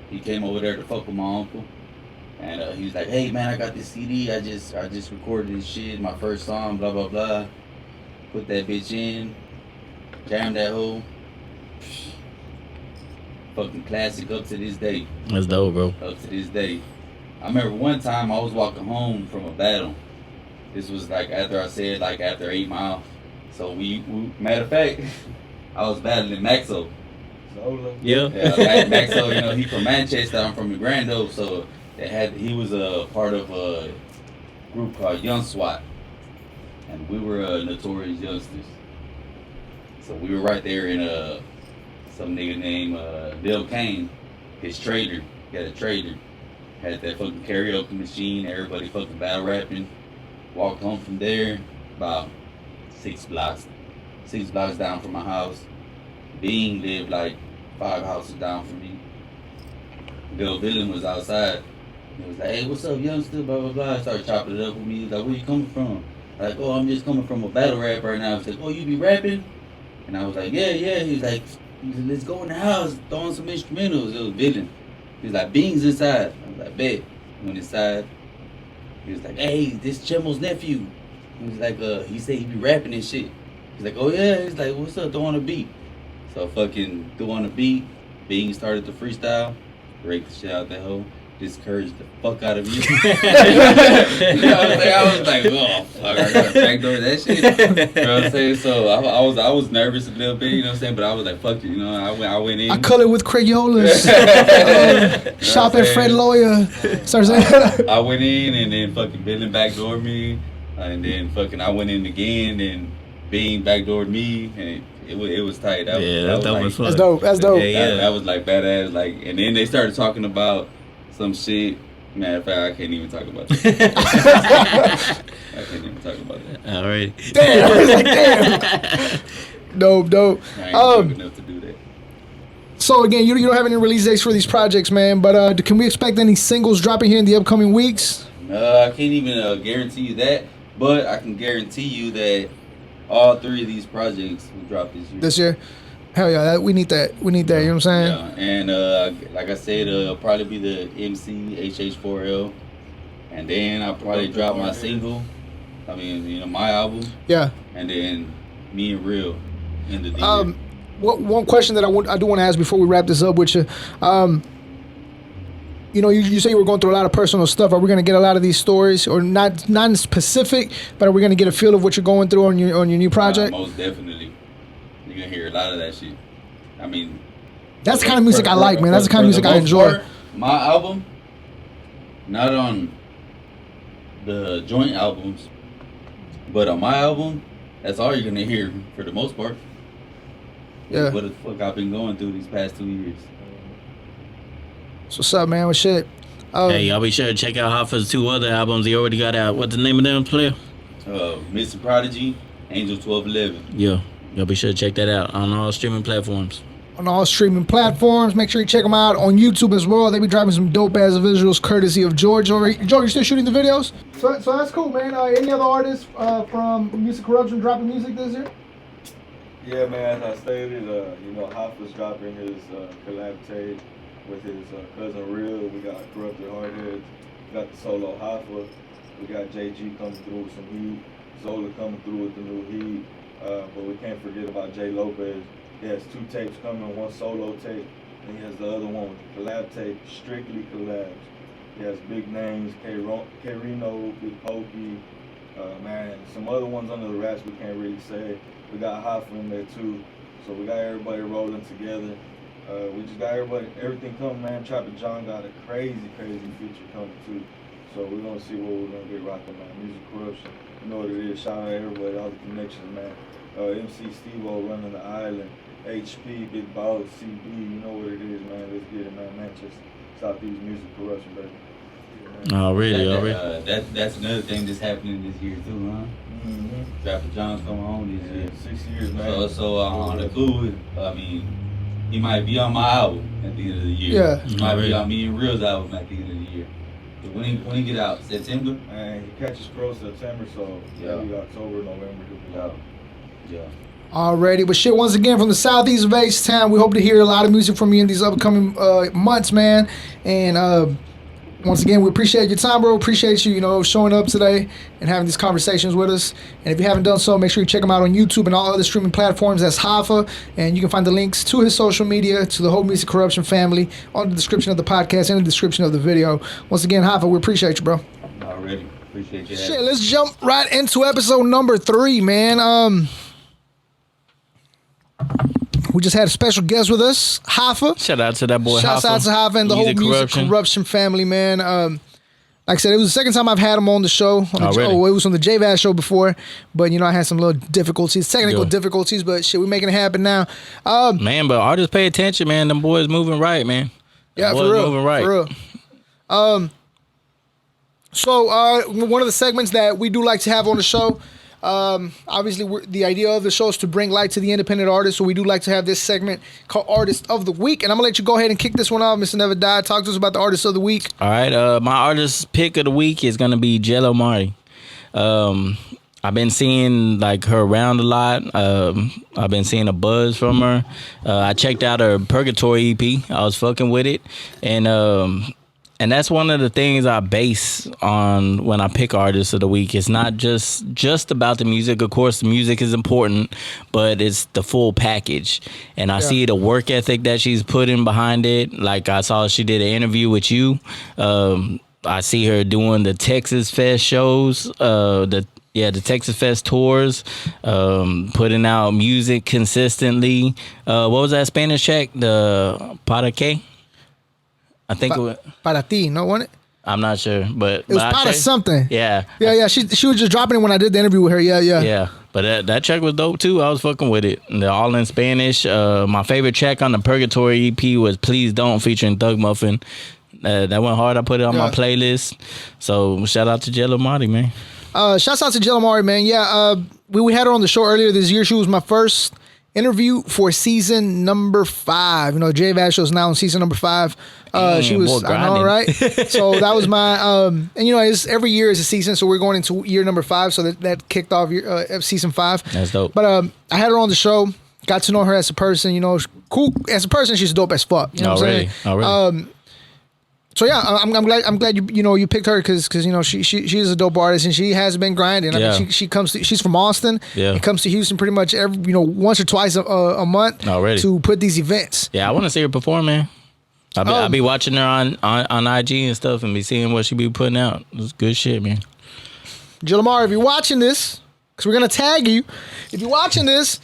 he came over there to fuck with my uncle, and he was like, "Hey man, I got this CD. I just recorded this shit, my first song, blah blah blah. Put that bitch in, jammed that hoe. Fucking classic up to this day. That's dope, bro. Up to this day. I remember one time I was walking home from a battle. This was like after 8 Mile. So we matter of fact, I was battling Maxo. Yeah. Maxo, you know, he from Manchester, I'm from the Grand Oak, so he was a part of a group called Young SWAT. And we were notorious youngsters. So we were right there in some nigga named Bill Kane, his trader. He had a trader. Had that fucking karaoke machine, everybody fucking battle rapping. Walked home from there, about 6 blocks down from my house. Bing lived like 5 houses down from me. Bill Villain was outside. He was like, "Hey, what's up, youngster?" Blah blah blah. I started chopping it up with me. He was like, "Where you coming from?" Like, "Oh, I'm just coming from a battle rap right now." He was like, "Oh, you be rapping?" And I was like, "Yeah." He was like, "Let's go in the house, throw on some instrumentals." It was Villain. He was like, "Bing's inside." I was like, "Bet." Went inside. He was like, "Hey, this Chemo's nephew." He was like, he said he be rapping and shit. He's like, "Oh yeah." He's like, "What's up? Throw on a beat." So fucking threw on a beat. Bing started to freestyle. Break the shit out that hoe. Discouraged the fuck out of me. You know what I'm saying? I was like, "Oh fuck, I gotta backdoor that shit." You know what I'm saying? So I was nervous a little bit, you know what I'm saying? But I was like, "Fuck it," you know. I went in. I color with Crayolas. Shop at Fred Lawyer. Start saying. I went in and then fucking Villain backdoored me, and then fucking I went in again and Bing backdoored me, and it was tight. That was fun. That's dope. That's dope. Yeah. That was like badass. Like, and then they started talking about some shit. Matter of fact, I can't even talk about that. I can't even talk about that. All right. Damn. I was like, damn. Dope. I ain't drunk enough to do that. So again, you don't have any release dates for these projects, man. But can we expect any singles dropping here in the upcoming weeks? I can't even guarantee you that, but I can guarantee you that all 3 of these projects will drop this year. This year? Hell yeah, we need that. You know what I'm saying? Yeah, and like I said, it'll probably be the MC HH4L, and then I'll probably drop my single. I mean, you know, my album. Yeah. And then Me and Real in the DJ. One question that I do want to ask before we wrap this up with you. You know, you say you were going through a lot of personal stuff. Are we going to get a lot of these stories, or not in specific, but are we going to get a feel of what you're going through on your new project? Most definitely. You're going to hear a lot of that shit. I mean, that's the kind of music I like, man. That's the kind of music I enjoy. Part, my album, not on the joint albums, but on my album, that's all you're going to hear for the most part. Yeah. What the fuck I've been going through these past 2 years. So what's up, man? What's shit? Hey, y'all be sure to check out Hoffa's 2 other albums he already got out. What's the name of them, player? Mr. Prodigy, Angel 1211. Yeah. Y'all be sure to check that out on all streaming platforms. On all streaming platforms. Make sure you check them out on YouTube as well. They be driving some dope-ass visuals courtesy of George over here. George, you still shooting the videos? So that's cool, man. Any other artists from Music Corruption dropping music this year? Yeah, man, as I stated, you know, Hoffa's dropping his collab tape with his cousin Real. We got Corrupted Hardheads. We got the solo Hoffa. We got JG coming through with some heat. Zola coming through with the new heat. But we can't forget about J Lopez. He has 2 tapes coming, 1 solo tape, and he has the other one with the collab tape, strictly collabs. He has big names, K-Reno, Big Pokey, man, some other ones under the wraps we can't really say. We got Hoffa in there too, so we got everybody rolling together. We just got everything coming, man. Trapper John got a crazy feature coming too. So we're gonna see what we're gonna get rocking, man. Music Corruption, you know what it is. Shout out to everybody, all the connections, man. MC Steve-O running the island. HP, Big Boss, CB, you know what it is, man. Let's get it, man. Manchester, Southeast Music Corruption, baby. Already. That's another thing that's happening this year too, huh? Mm-hmm. Trapper John's coming home this year. 6 years, man. So on the cool, I mean, he might be on my album at the end of the year. Yeah. He might be on me and Real's album at the end of the year. But when he get out, September? Man, he catches pro September, so maybe October, November, he'll be out. Yeah. Alrighty, but shit, once again from the southeast of H-Town, we hope to hear a lot of music from you in these upcoming months, man. And once again, we appreciate your time, bro. Appreciate you, showing up today and having these conversations with us. And if you haven't done so, make sure you check him out on YouTube and all other streaming platforms. That's Hoffa. And you can find the links to his social media, to the whole Music Corruption family, on the description of the podcast and the description of the video. Once again, Hoffa, we appreciate you, bro. Already. Appreciate you. Shit, let's jump right into episode number 3, man. We just had a special guest with us, Hoffa. Shout out to that boy. Shouts out to Hoffa and the whole Music Corruption family, man. Like I said, it was the second time I've had him on the show. It was on the JVaz show before, but I had some little technical difficulties, but shit, we're making it happen now. Man, but artists pay attention, man. Them boys moving right, man. Yeah, for real. Moving right. For real. So one of the segments that we do like to have on the show, obviously the idea of the show is to bring light to the independent artists, so we do like to have this segment called Artist of the Week, and I'm gonna let you go ahead and kick this one off, Mr. Never Die. Talk to us about the Artist of the Week. All right, my artist pick of the week is gonna be JelloMauri. I've been seeing her around a lot. I've been seeing a buzz from her. I checked out her Purgatory EP. I was fucking with it, and that's one of the things I base on when I pick artists of the week. It's not just about the music. Of course, the music is important, but it's the full package. And I see the work ethic that she's putting behind it. Like I saw she did an interview with you. I see her doing the Texas Fest shows, the Texas Fest tours, putting out music consistently. What was that Spanish check? The Para qué? I think it was Para ti, no, wasn't it? I'm not sure, but it was para something. Yeah. She was just dropping it when I did the interview with her. Yeah. But that track was dope too. I was fucking with it. They're all in Spanish. My favorite track on the Purgatory EP was "Please Don't" featuring Thug Muffin. That went hard. I put it on my playlist. So shout out to JelloMauri, man. Shouts out to JelloMauri, man. Yeah, we had her on the show earlier this year. She was my first interview for season number 5. JVaz show's now on season number 5. She was, I know, right? So that was my, and it's every year is a season, so we're going into year number 5. So that kicked off season 5. That's dope. But I had her on the show, got to know her as a person. Cool as a person. She's dope as fuck. You know what I'm saying? Already. So yeah, I'm glad you picked her because she is a dope artist and she has been grinding. I mean, she's from Austin. Yeah, and comes to Houston pretty much every once or twice a month to put these events. Yeah, I want to see her perform, man. I'll be watching her on IG and stuff and be seeing what she be putting out. It's good shit, man. JelloMauri, if you're watching this, because we're gonna tag you. If you're watching this,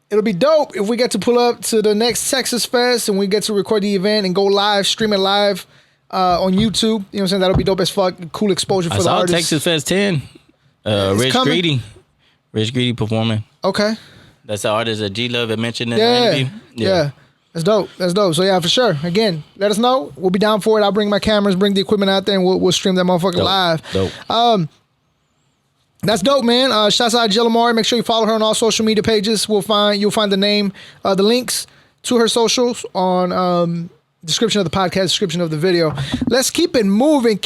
it'll be dope if we get to pull up to the next Texas Fest and we get to record the event and go live, stream it live. On YouTube, you know what I'm saying? That'll be dope as fuck. Cool exposure for the artists. Texas Fest 10. Rich Greedy performing. Okay. That's the artist that G Love had mentioned in the interview. Yeah. That's dope. So yeah, for sure. Again, let us know. We'll be down for it. I'll bring my cameras, bring the equipment out there, and we'll stream that motherfucker live. Dope. That's dope, man. Shouts out to JelloMauri. Make sure you follow her on all social media pages. You'll find the name, the links to her socials on description of the podcast, description of the video. Let's keep it moving.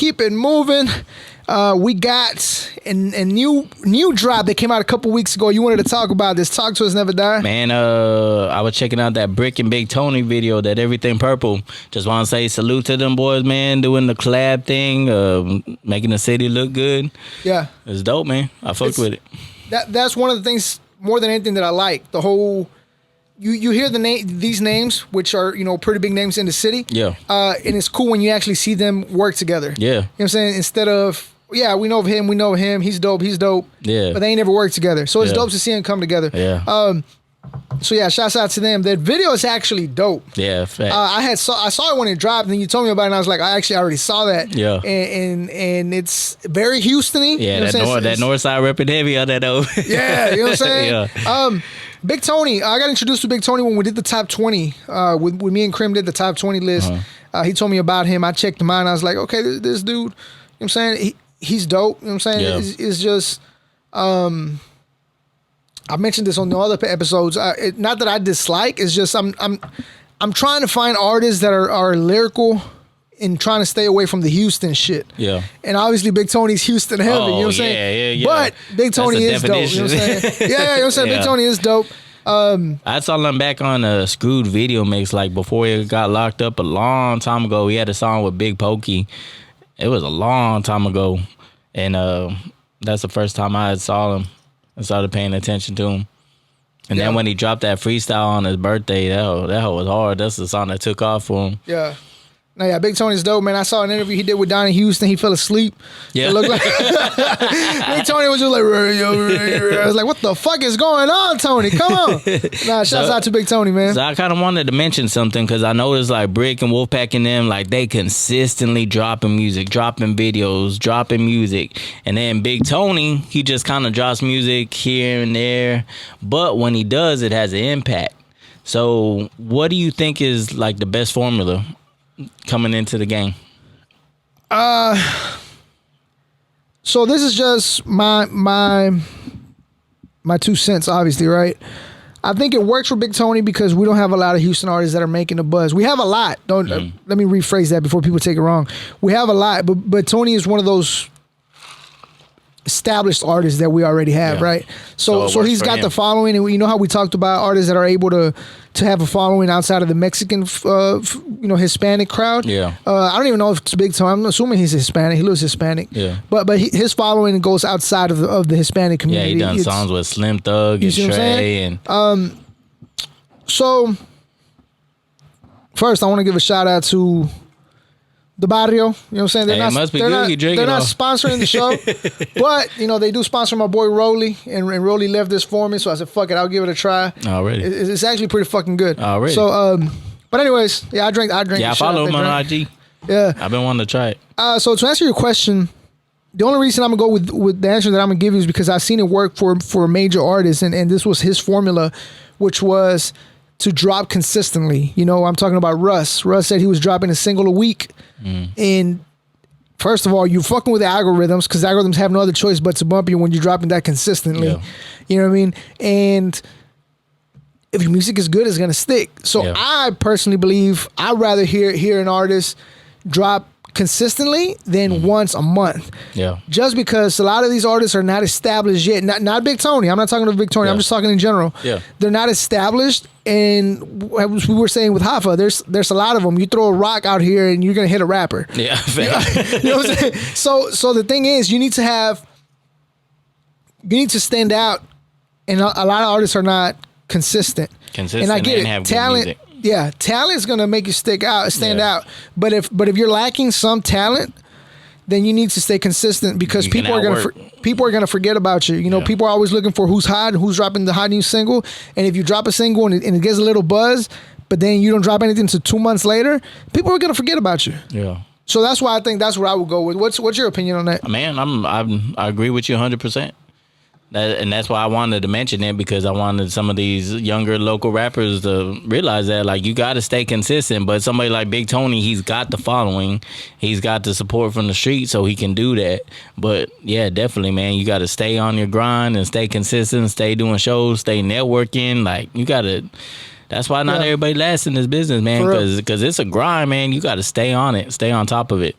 We got a new drop that came out a couple weeks ago. You wanted to talk about this. Talk to us, Never Die. Man, I was checking out that Brick and Big Tony video, that Everything Purple. Just want to say salute to them boys, man, doing the collab thing, making the city look good. Yeah. It's dope, man. I fucked with it. That's one of the things more than anything that I like. The whole... You hear these names, which are pretty big names in the city. Yeah. And it's cool when you actually see them work together. Yeah. You know what I'm saying? Instead of we know of him, he's dope. Yeah. But they ain't never worked together, so it's dope to see them come together. Yeah. So yeah, shouts out to them. That video is actually dope. Yeah. I saw it when it dropped, and then you told me about it, and I was like, I already saw that. Yeah. And it's very Houston-y. Yeah. That north side repping heavy on that though. Yeah. You know what I'm saying? Yeah. Big Tony. I got introduced to Big Tony when we did the top 20. With me and Krim did the top 20 list. He told me about him. I checked him out. And I was like, okay, this dude. You know what I'm saying? He's dope. You know what I'm saying? Yeah. It's just. I mentioned this on the other episodes. Not that I dislike. It's just I'm trying to find artists that are lyrical and trying to stay away from the Houston shit. Yeah. And obviously Big Tony's Houston heavy. You know what I'm saying? Yeah. But Big Tony is dope. You know what I'm saying? Yeah, you know what I'm saying? Big Tony is dope. I saw him back on a Screwed video mix, like before he got locked up a long time ago. He had a song with Big Pokey. It was a long time ago. And that's the first time I saw him and started paying attention to him. And then when he dropped that freestyle on his birthday, that hoe was hard. That's the song that took off for him. Yeah. No, yeah, Big Tony's dope, man. I saw an interview he did with Donnie Houston. He fell asleep. Yeah. It looked like Big Tony was just like, I was like, what the fuck is going on, Tony? Come on. Nah, shouts out to Big Tony, man. So I kind of wanted to mention something because I noticed like Brick and Wolfpack and them, like they consistently dropping music, dropping videos, dropping music. And then Big Tony, he just kind of drops music here and there. But when he does, it has an impact. So what do you think is like the best formula coming into the game? So this is just my 2 cents, obviously, right? I think it works for Big Tony because we don't have a lot of Houston artists that are making the buzz. We have a lot. Let me rephrase that before people take it wrong. We have a lot, but Tony is one of those established artists that we already have, right? So he's got the following, and you know how we talked about artists that are able to have a following outside of the Mexican, Hispanic crowd. Yeah. I don't even know if it's Big Tony. I'm assuming he's Hispanic. He looks Hispanic. Yeah. But his following goes outside of the Hispanic community. Yeah, he done songs with Slim Thug and Trey and. So first, I want to give a shout out to the Barrio, you know what I'm saying? They're not sponsoring the show, but they do sponsor my boy Rolly, and Rolly left this for me, so I said, "Fuck it, I'll give it a try." Already, it's actually pretty fucking good. Already. So, but anyways, yeah, I drink. Yeah, I follow him on IG. Yeah, I've been wanting to try it. So to answer your question, the only reason I'm gonna go with the answer that I'm gonna give you is because I've seen it work for a major artist, and this was his formula, which was to drop consistently. I'm talking about Russ. Russ said he was dropping a single a week. And first of all, you're fucking with the algorithms because the algorithms have no other choice but to bump you when you're dropping that consistently. Yeah. You know what I mean? And if your music is good, it's gonna stick. So I personally believe I'd rather hear an artist drop consistently than once a month. Yeah. Just because a lot of these artists are not established yet. Not Big Tony. I'm not talking to Big Tony. I'm just talking in general. Yeah. They're not established, and as we were saying with Hoffa, there's a lot of them. You throw a rock out here and you're gonna hit a rapper. Yeah. You know what I'm saying? So the thing is, you need to stand out, and a lot of artists are not consistent. And I get it. Talent. Yeah, talent's gonna make you stand out. But if you're lacking some talent, then you need to stay consistent because people are gonna forget about you. People are always looking for who's hot, who's dropping the hot new single. And if you drop a single and it gets a little buzz, but then you don't drop anything until 2 months later, people are gonna forget about you. Yeah. So that's why I think that's what I would go with. What's your opinion on that? Man, I agree with you 100%. And that's why I wanted to mention it, because I wanted some of these younger local rappers to realize that, like, you got to stay consistent. But somebody like Big Tony, he's got the following. He's got the support from the street, so he can do that. But, yeah, definitely, man, you got to stay on your grind and stay consistent, stay doing shows, stay networking. Like, you got to... That's why not everybody lasts in this business, man, because it's a grind, man. You got to stay on it, stay on top of it.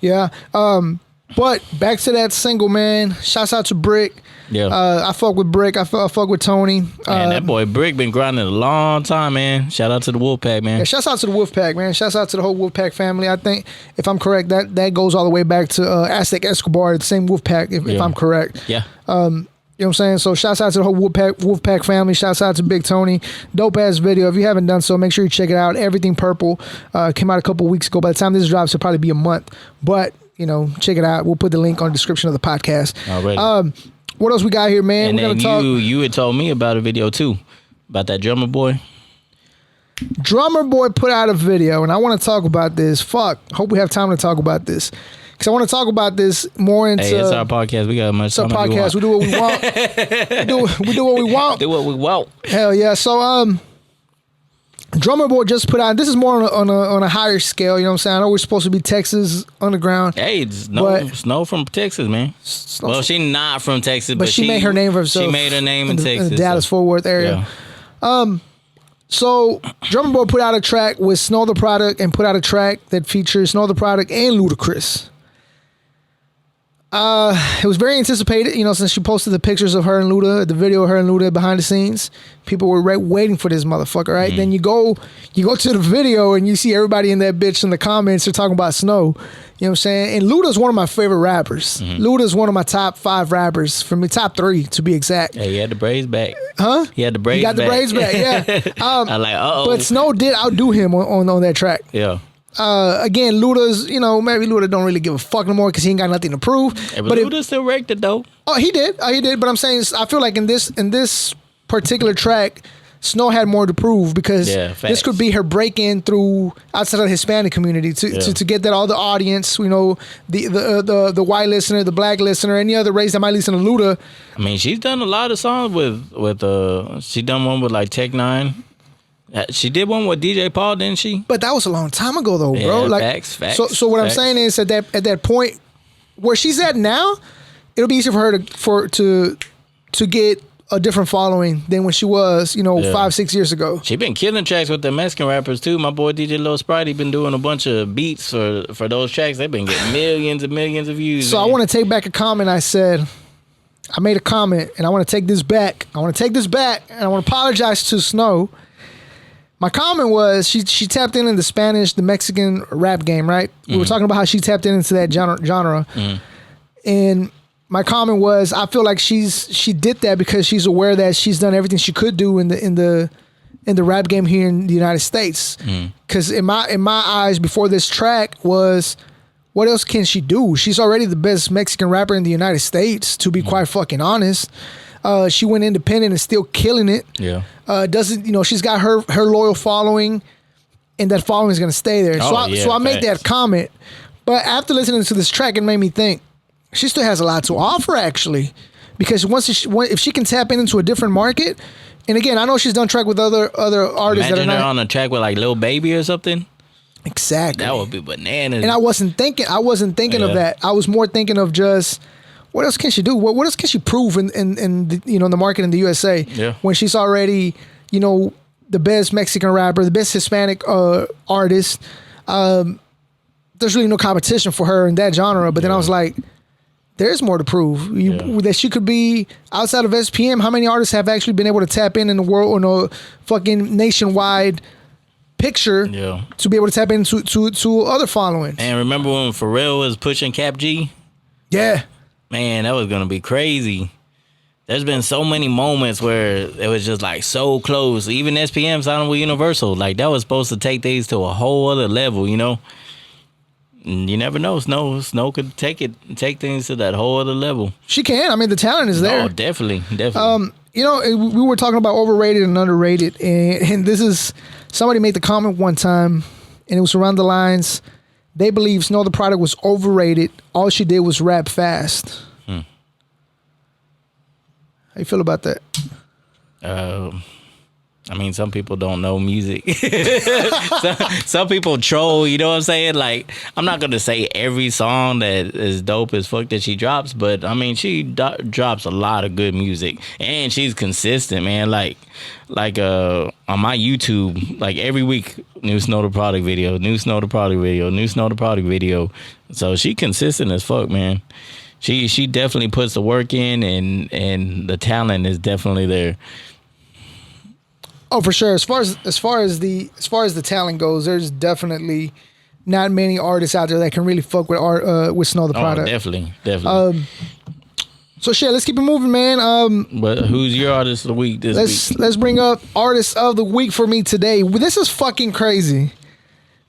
Yeah. But back to that single, man. Shouts out to Brick. Yeah, I fuck with Brick. I fuck with Tony. Man, that boy Brick been grinding a long time, man. Shout out to the Wolfpack, man. Yeah, shouts out to the Wolfpack, man. Shouts out to the whole Wolfpack family. I think, if I'm correct, that goes all the way back to Aztec Escobar, the same Wolfpack, if I'm correct. Yeah. You know what I'm saying? So shouts out to the whole Wolfpack family. Shouts out to Big Tony. Dope ass video. If you haven't done so, make sure you check it out. Everything Purple came out a couple weeks ago. By the time this drops, it'll probably be a month. But check it out. We'll put the link on the description of the podcast. Alright. What else we got here, man? And then you had told me about a video too, about that Drummer Boy. Drummer Boy put out a video, and I want to talk about this. Hope we have time to talk about this. because I want to talk about this more into. Hey, it's our podcast. We got much. It's our podcast. We do what we want. we do what we want. Do what we want. Hell yeah! So Drummer Boy just put out. This is more on a higher scale. You know what I'm saying? I know we're supposed to be Texas underground. Hey, Snow from Texas, man. Well, she's not from Texas, but she made her name for herself. She made her name in Texas, in the Dallas Fort Worth area. Yeah. So Drummer Boy put out a track with Snow the Product and put out a track that features Snow the Product and Ludacris. It was very anticipated, you know, since she posted the pictures of her and Luda, the video of her and Luda behind the scenes. People were waiting for this motherfucker, right? Then you go to the video and you see everybody in that bitch in the comments are talking about Snow. You know what I'm saying? And Luda's one of my favorite rappers. Luda's one of my top 5 rappers, for me, top 3 to be exact. Hey, he had the braids back. Huh? He had the braids back. He got the braids back, yeah. I'm like, uh-oh. But Snow did outdo him on that track. Yeah. Again, Luda's, you know, maybe Luda don't really give a fuck no more because he ain't got nothing to prove. Hey, but Luda still wrecked it though. Oh, he did. But I'm saying, I feel like in this particular track, Snow had more to prove because this could be her break in through outside of the Hispanic community to get that all the audience, you know, the white listener, the black listener, any other race that might listen to Luda. I mean, she's done a lot of songs with she done one with like Tech Nine. She did one with DJ Paul, didn't she? But that was a long time ago, though, bro. Yeah, like, facts. So what I'm saying is at that point where she's at now, it'll be easier for her to get a different following than when she was, you know, 5-6 years ago. She been killing tracks with the Mexican rappers too. My boy DJ Lil Sprite, he been doing a bunch of beats for those tracks. They've been getting millions and millions of views. So man. I want to take back a comment I said. I made a comment, and I want to take this back. And I want to apologize to Snow. My comment was she tapped in the Spanish, the Mexican rap game, right? We were talking about how she tapped into that genre. And my comment was, I feel like she did that because she's aware that she's done everything she could do in the rap game here in the United States. Because in my eyes, before this track was, what else can she do? She's already the best Mexican rapper in the United States, to be quite fucking honest. She went independent and still killing it. Yeah. She's got her loyal following, and that following is gonna stay there. So I made that comment. But after listening to this track, it made me think she still has a lot to offer, actually, because if she can tap into a different market, and again, I know she's done track with other artists. Imagine that are her on a track with like Lil Baby or something. Exactly. That would be bananas. And I wasn't thinking of that. I was more thinking of just, what else can she do? What else can she prove in the, you know, in the market in the USA? Yeah. When she's already, you know, the best Mexican rapper, the best Hispanic artist. There's really no competition for her in that genre. But then I was like, there's more to prove. That she could be outside of SPM. How many artists have actually been able to tap in the world on a fucking nationwide picture to be able to tap into to other followings? And remember when Pharrell was pushing Cap G? Yeah. Man, that was gonna be crazy. There's been so many moments where it was just like so close. Even SPM signing with Universal, like that was supposed to take these to a whole other level, you know. And you never know. Snow could take things to that whole other level. She can. I mean, the talent is there. Oh, definitely. You know, we were talking about overrated and underrated, and this is, somebody made the comment one time, and it was around the lines, they believe Snow the Product was overrated. All she did was rap fast. How you feel about that? I mean, some people don't know music. some people troll, you know what I'm saying? Like, I'm not going to say every song that is dope as fuck that she drops, but, I mean, she drops a lot of good music. And she's consistent, man. Like on my YouTube, like, every week, new Snow the Product video, new Snow the Product video, new Snow the Product video. So she consistent as fuck, man. She definitely puts the work in, and the talent is definitely there. Oh, for sure. As far as the talent goes, there's definitely not many artists out there that can really fuck with Snow the Product. Definitely. So shit, let's keep it moving, man. But who's your artist of the week this week? Let's bring up artist of the week for me today. This is fucking crazy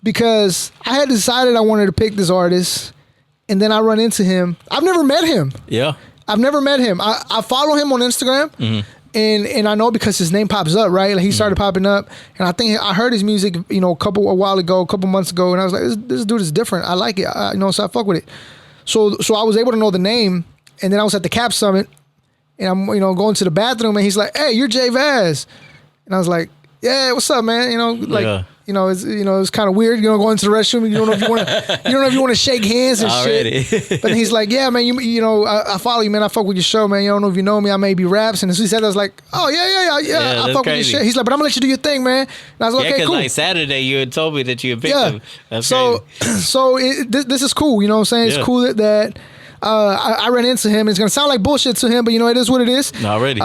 because I had decided I wanted to pick this artist, and then I run into him. I've never met him. Yeah. I've never met him. I follow him on Instagram. and I know because his name pops up, right? Like he started popping up, and I think I heard his music, you know, a couple months ago, and I was like, this dude is different. I like it, you know, so I fuck with it. So I was able to know the name, and then I was at the Cap Summit, and I'm, you know, going to the bathroom, and he's like, "Hey, you're JVaz," and I was like, "Yeah, what's up, man?" You know, like. You know, it's kind of weird. You know, going to the restroom, and you don't know if you want to shake hands and shit. But he's like, "Yeah, man, you know, I follow you, man. I fuck with your show, man. You don't know if you know me. I may be raps." And as he said, I was like, "Oh yeah. I fuck with your shit." He's like, "But I'm gonna let you do your thing, man." And I was like, "Okay, cool." Like Saturday, you had told me that you had picked him. That's crazy. This is cool. You know what I'm saying? It's cool that. I ran into him. It's gonna sound like bullshit to him, but you know it is what it is. Already.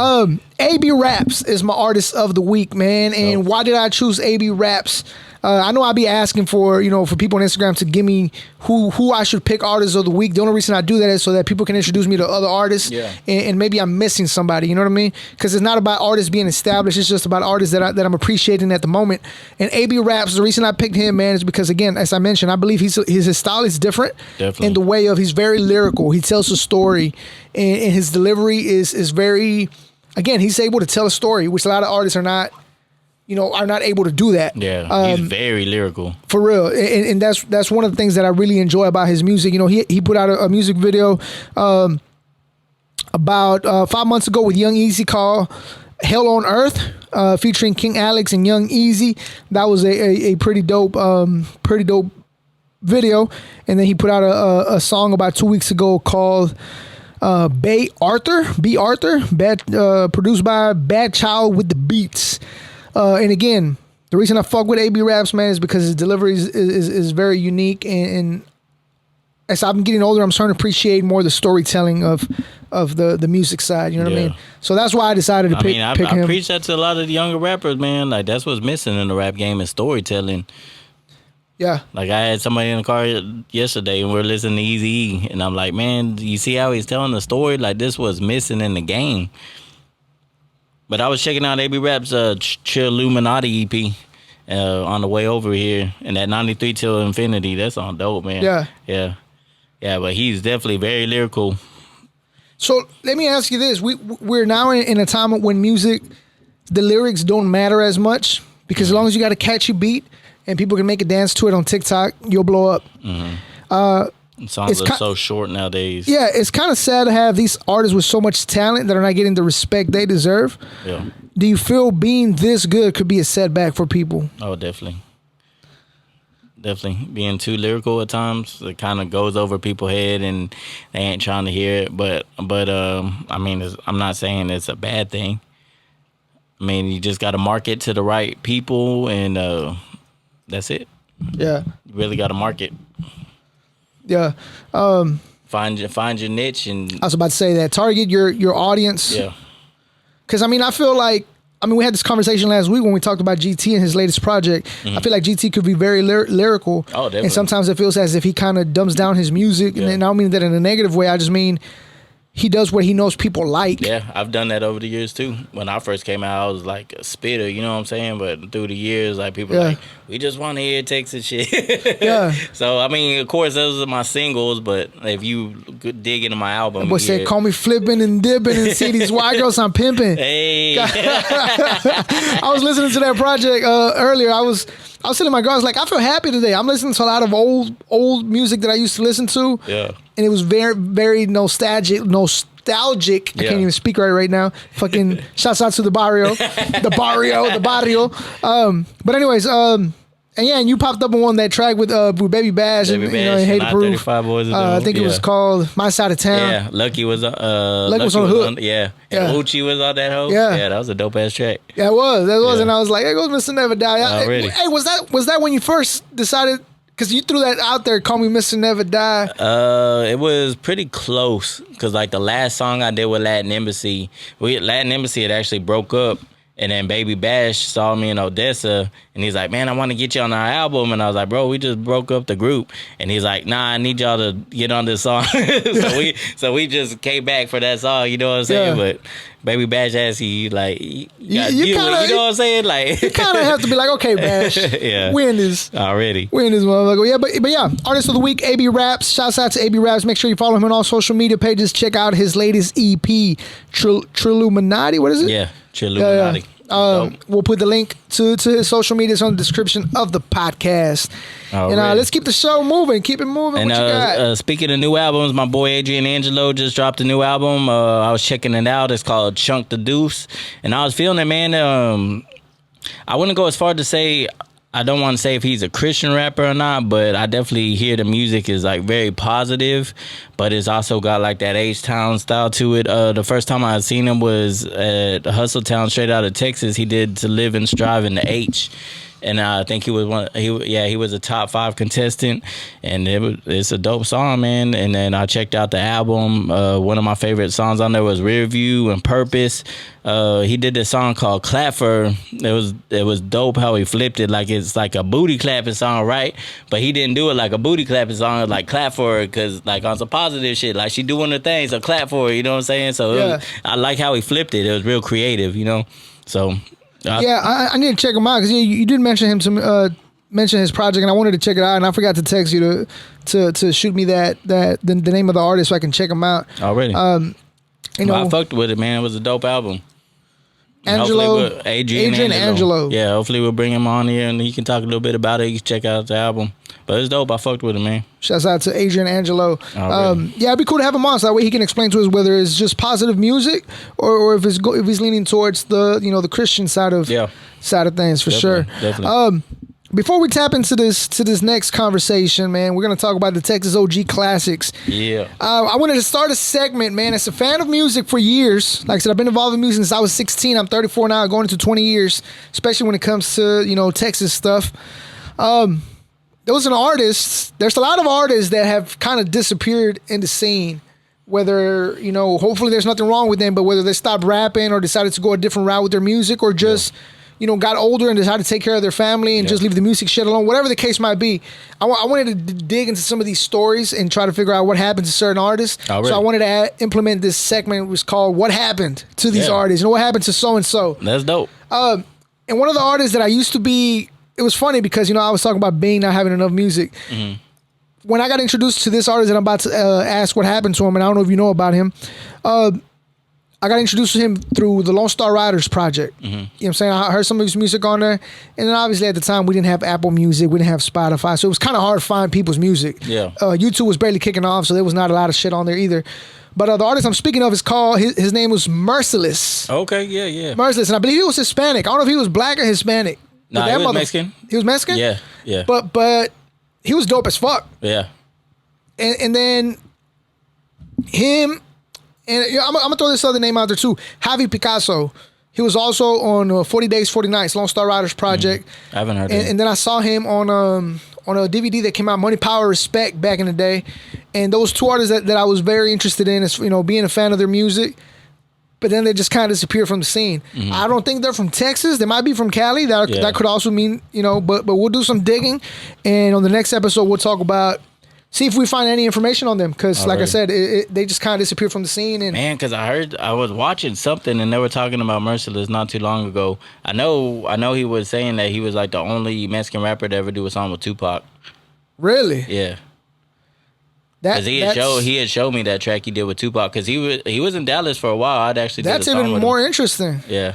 AB Raps is my artist of the week, man. And why did I choose AB Raps? I know I'll be asking for people on Instagram to give me who I should pick artists of the week. The only reason I do that is so that people can introduce me to other artists. Yeah. And maybe I'm missing somebody. You know what I mean? Because it's not about artists being established. It's just about artists that I'm appreciating at the moment. And AB Raps, the reason I picked him, man, is because again, as I mentioned, I believe his style is different. Definitely. In the way of he's very lyrical. He tells a story, and his delivery is very. Again, he's able to tell a story, which a lot of artists are not able to do that. Yeah, he's very lyrical. For real. And that's one of the things that I really enjoy about his music. You know, he put out a music video about 5 months ago with Young Easy called Hell on Earth, featuring King Alex and Young Easy. That was a pretty dope video. And then he put out a song about 2 weeks ago called B. Arthur, produced by Bad Child with the Beats. And again, the reason I fuck with AB Raps, man, is because his delivery is very unique. And as I'm getting older, I'm starting to appreciate more the storytelling of the music side. You know what I mean? So that's why I decided to pick him. I preach that to a lot of the younger rappers, man. Like that's what's missing in the rap game is storytelling. Yeah. Like I had somebody in the car yesterday and we're listening to Eazy-E and I'm like, man, you see how he's telling the story? Like this was missing in the game. But I was checking out AB Rap's Chilluminati EP on the way over here, and that 93 Till Infinity, that's on dope, man. Yeah. But he's definitely very lyrical. So let me ask you this: we're now in a time when music, the lyrics don't matter as much because as long as you got a catchy beat and people can make a dance to it on TikTok, you'll blow up. Songs are so short nowadays. Yeah, it's kind of sad to have these artists with so much talent that are not getting the respect they deserve. Yeah. Do you feel being this good could be a setback for people? Oh, definitely. Definitely. Being too lyrical at times, it kind of goes over people's head and they ain't trying to hear it. But I mean, I'm not saying it's a bad thing. I mean, you just got to market to the right people and that's it. Yeah. You really got to market. Yeah. Find your niche and I was about to say that. Target your audience. Yeah. Cause I mean, I feel like we had this conversation last week when we talked about GT and his latest project. I feel like GT could be very lyrical. Oh, definitely. And sometimes it feels as if he kind of dumbs down his music. Yeah. And I don't mean that in a negative way. I just mean he does what he knows people like. Yeah, I've done that over the years too. When I first came out, I was like a spitter, you know what I'm saying? But through the years, like people are like, we just want to hear Texas shit. Yeah. So I mean, of course, those are my singles. But if you dig into my album, boy said, "Call me flipping and dipping and see these white girls I'm pimping." Hey. I was listening to that project earlier. I was sitting in my car. I was like, I feel happy today. I'm listening to a lot of old music that I used to listen to. Yeah. And it was very, very nostalgic. I can't even speak right now. Fucking shouts out to the barrio. But anyways, and you popped up on that track with Baby Bash and Hate Proof. I think it was called My Side of Town. Yeah, Lucky was on the hook. And Uchi was on that hoe. Yeah, that was a dope ass track. Yeah, it was. That was, and I was like, "Hey, goes Mr. Never Die." Really? Hey, was that when you first decided? Because you threw that out there, "Call Me Mr. Never Die." It was pretty close. Because like the last song I did with Latin Embassy had actually broke up. And then Baby Bash saw me in Odessa, and he's like, "Man, I want to get you on our album." And I was like, "Bro, we just broke up the group." And he's like, "Nah, I need y'all to get on this song." so we just came back for that song. You know what I'm saying? Yeah. But Baby Bash asked you like, you know what I'm saying? Like, you kind of have to be like, "Okay, Bash, we in this already. We in this motherfucker." Yeah, but yeah, artist of the week, AB Raps. Shouts out to AB Raps. Make sure you follow him on all social media pages. Check out his latest EP, Chilluminati. What is it? Yeah. Chilluminati. We'll put the link to his social medias on the description of the podcast. And let's keep the show moving. Keep it moving. And what you got? Speaking of new albums, my boy Adrian Angelo just dropped a new album. I was checking it out. It's called Chunk the Deuce. And I was feeling it, man. I wouldn't go as far to say, I don't want to say if he's a Christian rapper or not, but I definitely hear the music is like very positive, but it's also got like that H-Town style to it. The first time I seen him was at Hustle Town, straight out of Texas. He did To Live and Strive in the H. And I think he was he was a top 5 contestant, and it's a dope song, man. And then I checked out the album. One of my favorite songs on there was Rear View and Purpose. He did this song called Clap For. It was dope how he flipped it, like it's like a booty clapping song, right? But he didn't do it like a booty clapping song, like clap for her, because like on some positive shit, like she doing her thing, so clap for her, you know what I'm saying? So I like how he flipped it. It was real creative, you know. So. I need to check him out because you did mention him to mention his project, and I wanted to check it out, and I forgot to text you to shoot me the name of the artist so I can check him out already. You know, I fucked with it, man. It was a dope album. Adrian Angelo. Yeah, hopefully we'll bring him on here and he can talk a little bit about it. You can check out the album. But it's dope. I fucked with it, man. Shouts out to Adrian Angelo. Really? Yeah, it'd be cool to have him on so that way he can explain to us whether it's just positive music or if he's leaning towards the Christian side of things for sure. Definitely. Before we tap into this next conversation, man, we're gonna talk about the Texas OG classics. Yeah. I wanted to start a segment, man. As a fan of music for years, like I said, I've been involved in music since I was 16. I'm 34 now, going into 20 years, especially when it comes to Texas stuff. There was an artist. There's a lot of artists that have kind of disappeared in the scene. Whether hopefully there's nothing wrong with them, but whether they stopped rapping or decided to go a different route with their music, or just got older and decided to take care of their family and just leave the music shit alone, whatever the case might be. I wanted to dig into some of these stories and try to figure out what happened to certain artists. So I wanted to implement this segment. It was called "What Happened to These Artists?" What happened to so and so. That's dope. And one of the artists that I used to be, it was funny because I was talking about Bing not having enough music. Mm-hmm. When I got introduced to this artist, and I'm about to ask what happened to him, and I don't know if you know about him. I got introduced to him through the Lone Star Riders project. Mm-hmm. You know what I'm saying? I heard some of his music on there. And then obviously at the time, we didn't have Apple Music. We didn't have Spotify. So it was kind of hard to find people's music. Yeah. YouTube was barely kicking off, so there was not a lot of shit on there either. But the artist I'm speaking of is called, his name was Merciless. Okay, yeah. Merciless. And I believe he was Hispanic. I don't know if he was black or Hispanic. Nah, he was Mexican. He was Mexican? Yeah. But he was dope as fuck. Yeah. And then him... And I'm going to throw this other name out there too. Javi Picasso. He was also on 40 Days, 40 Nights, Lone Star Riders project. I haven't heard of it. And then I saw him on a DVD that came out, Money, Power, Respect, back in the day. And those two artists that I was very interested in, is being a fan of their music. But then they just kind of disappeared from the scene. Mm-hmm. I don't think they're from Texas. They might be from Cali. That could also mean, but we'll do some digging. And on the next episode, we'll talk about, see if we find any information on them, because like I said, they just kind of disappeared from the scene. And man, because I was watching something and they were talking about Merciless not too long ago. I know he was saying that he was like the only Mexican rapper to ever do a song with Tupac. Really? Yeah. Because he had showed me that track he did with Tupac, because he was in Dallas for a while. I'd actually that's even more interesting. Yeah.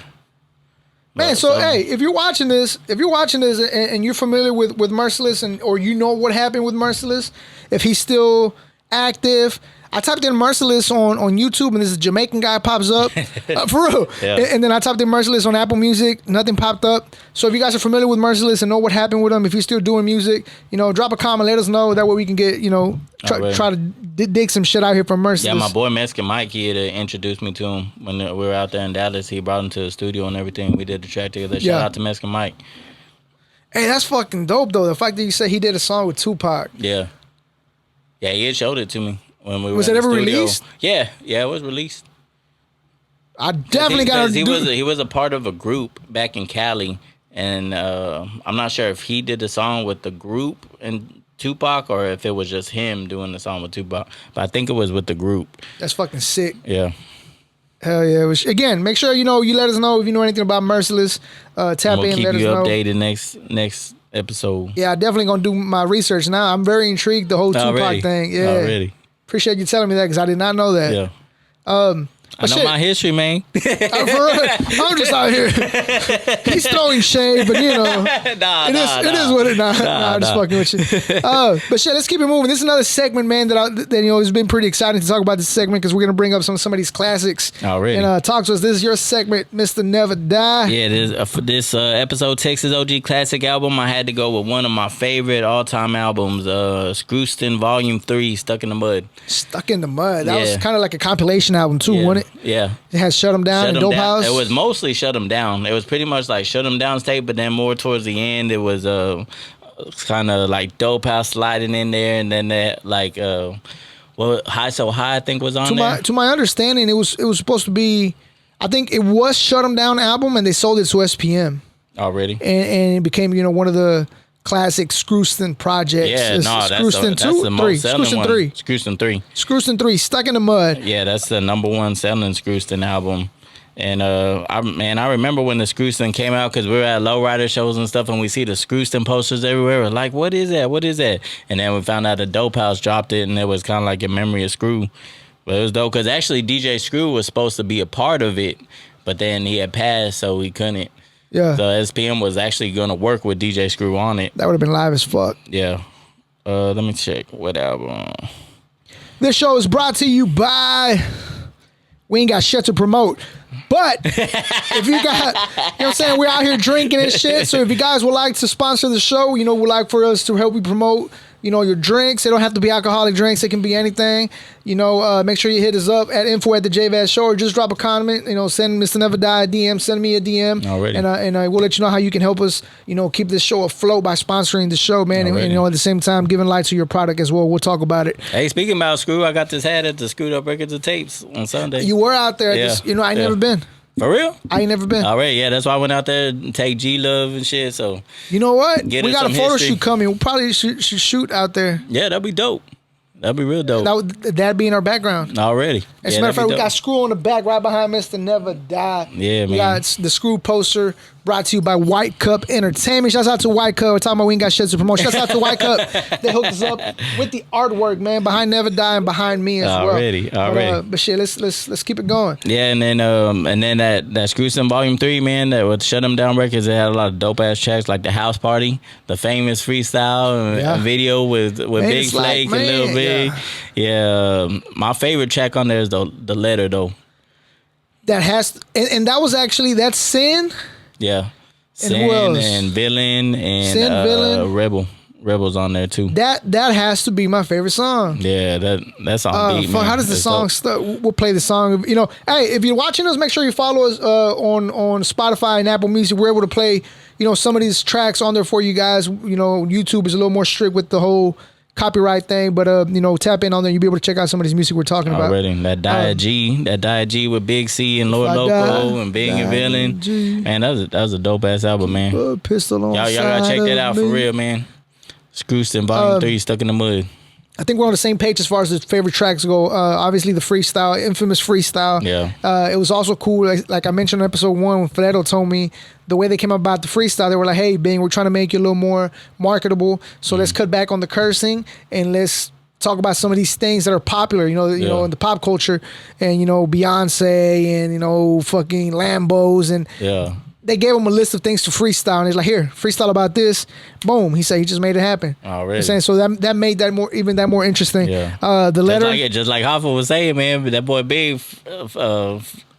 Man, so hey, if you're watching this and you're familiar with Merciless, or what happened with Merciless, if he's still active, I typed in Merciless on YouTube, and this Jamaican guy pops up. For real. Yeah. And then I typed in Merciless on Apple Music, nothing popped up. So if you guys are familiar with Merciless and know what happened with him, if he's still doing music, drop a comment, let us know. That way we can get, try to dig some shit out here from Merciless. Yeah, my boy Mexican Mike, he had introduced me to him when we were out there in Dallas. He brought him to the studio and everything. We did the track together. Shout out to Mexican Mike. Hey, that's fucking dope, though. The fact that you said he did a song with Tupac. Yeah. Yeah, he had showed it to me. When we was it ever released? Yeah, it was released. I definitely got to do. He was a part of a group back in Cali, and I'm not sure if he did the song with the group and Tupac, or if it was just him doing the song with Tupac. But I think it was with the group. That's fucking sick. Yeah. Hell yeah! Again, make sure you let us know if you know anything about Merciless. Tap in, let us know. We'll keep you updated next episode. Yeah, I definitely gonna do my research now. I'm very intrigued, the whole Tupac thing. Yeah. Already. Appreciate you telling me that, because I did not know that. Yeah. I know my history, man. I'm just out here. He's throwing shade, but you know, it is what it. I'm just fucking with you. But shit, let's keep it moving. This is another segment, man. That you know, it's been pretty exciting to talk about this segment because we're gonna bring up some of these classics. Already. And talk to us. This is your segment, Mr. Never Die. Yeah, for this episode, Texas OG Classic album, I had to go with one of my favorite all-time albums, Screwston Volume 3, Stuck in the Mud. Stuck in the Mud. That was kind of like a compilation album too, wasn't it? Yeah. It had Shut 'Em Down and Dope House. It was mostly Shut 'Em Down. It was pretty much like Shut 'Em Down tape, but then more towards the end, it was kind of like Dope House sliding in there, and then that like High So High I think was on there. To my understanding, it was supposed to be. I think it was Shut 'Em Down album, and they sold it to SPM already, and it became one of the classic Screwston projects. Yeah, that's the most selling one. Screwston 3. Screwston 3, Stuck in the Mud. Yeah, that's the number one selling Screwston album. And I remember when the Screwston came out because we were at lowrider shows and stuff, and we see the Screwston posters everywhere. We're like, what is that? What is that? And then we found out the Dope House dropped it, and it was kind of like in memory of Screw. But it was dope because actually DJ Screw was supposed to be a part of it, but then he had passed, so he couldn't. Yeah. So SPM was actually going to work with DJ Screw on it. That would have been live as fuck. Yeah. Let me check. What album? This show is brought to you by... We ain't got shit to promote. But if you got... You know what I'm saying? We're out here drinking and shit. So if you guys would like to sponsor the show, would like for us to help you promote... your drinks. They don't have to be alcoholic drinks. It can be anything. Make sure you hit us up at info@thejvaz show, or just drop a comment. Send Mr. Never Die a DM. Send me a DM. Already. And we'll let you know how you can help us, keep this show afloat by sponsoring the show, man. And at the same time, giving light to your product as well. We'll talk about it. Hey, speaking about Screw, I got this hat at the Screwed Up Records and Tapes on Sunday. You were out there. Yeah. I ain't never been. For real? I ain't never been. All right, yeah, that's why I went out there and take G Love and shit. So you know what? We got a photo history. shoot coming. We'll probably should shoot out there. Yeah, that'd be dope. That'd be real dope. That'd be in our background. Already. As a matter of fact, we got Screw on the back right behind Mr. Never Die. Yeah, man. We got the Screw poster brought to you by White Cup Entertainment. Shouts out to White Cup. We're talking about we ain't got shit to promote. Shouts out to White Cup. They hooked us up with the artwork, man, behind Never Die and behind me as well. Already. But shit, let's keep it going. Yeah, and then that Screwston Volume 3, man, that with Shut 'Em Down Records, it had a lot of dope ass tracks like the House Party, the famous freestyle and video with Big Flake and Lil Big. Yeah, my favorite track on there is the Letter though. That has and that was actually that's Sin. Yeah, and who else? And Villain and Sin, Villain. Rebel's on there too. That has to be my favorite song. Yeah, that's on beat, man. How does the song start? We'll play the song. Hey, if you're watching us, make sure you follow us on Spotify and Apple Music. We're able to play some of these tracks on there for you guys. YouTube is a little more strict with the whole copyright thing, but tap in on there. You'll be able to check out some of these music we're talking about. Already. That Diet G with Big C and Lord Loco and Big and Villain. G. Man, that was a dope ass album, man. Pistol on y'all gotta check that out for real, man. Screwston Volume 3, Stuck in the Mud. I think we're on the same page as far as the favorite tracks go. Obviously, the freestyle, infamous freestyle. Yeah. It was also cool, like I mentioned in episode 1, when Fledo told me the way they came about the freestyle. They were like, "Hey, Bing, we're trying to make you a little more marketable, so let's cut back on the cursing and let's talk about some of these things that are popular, in the pop culture, and Beyonce and fucking Lambos and yeah." They gave him a list of things to freestyle, and he's like, "Here, freestyle about this." Boom. He said he just made it happen. Already. So that made that more interesting. Yeah. The Letter. Just like Hoffa was saying, man. But that boy Big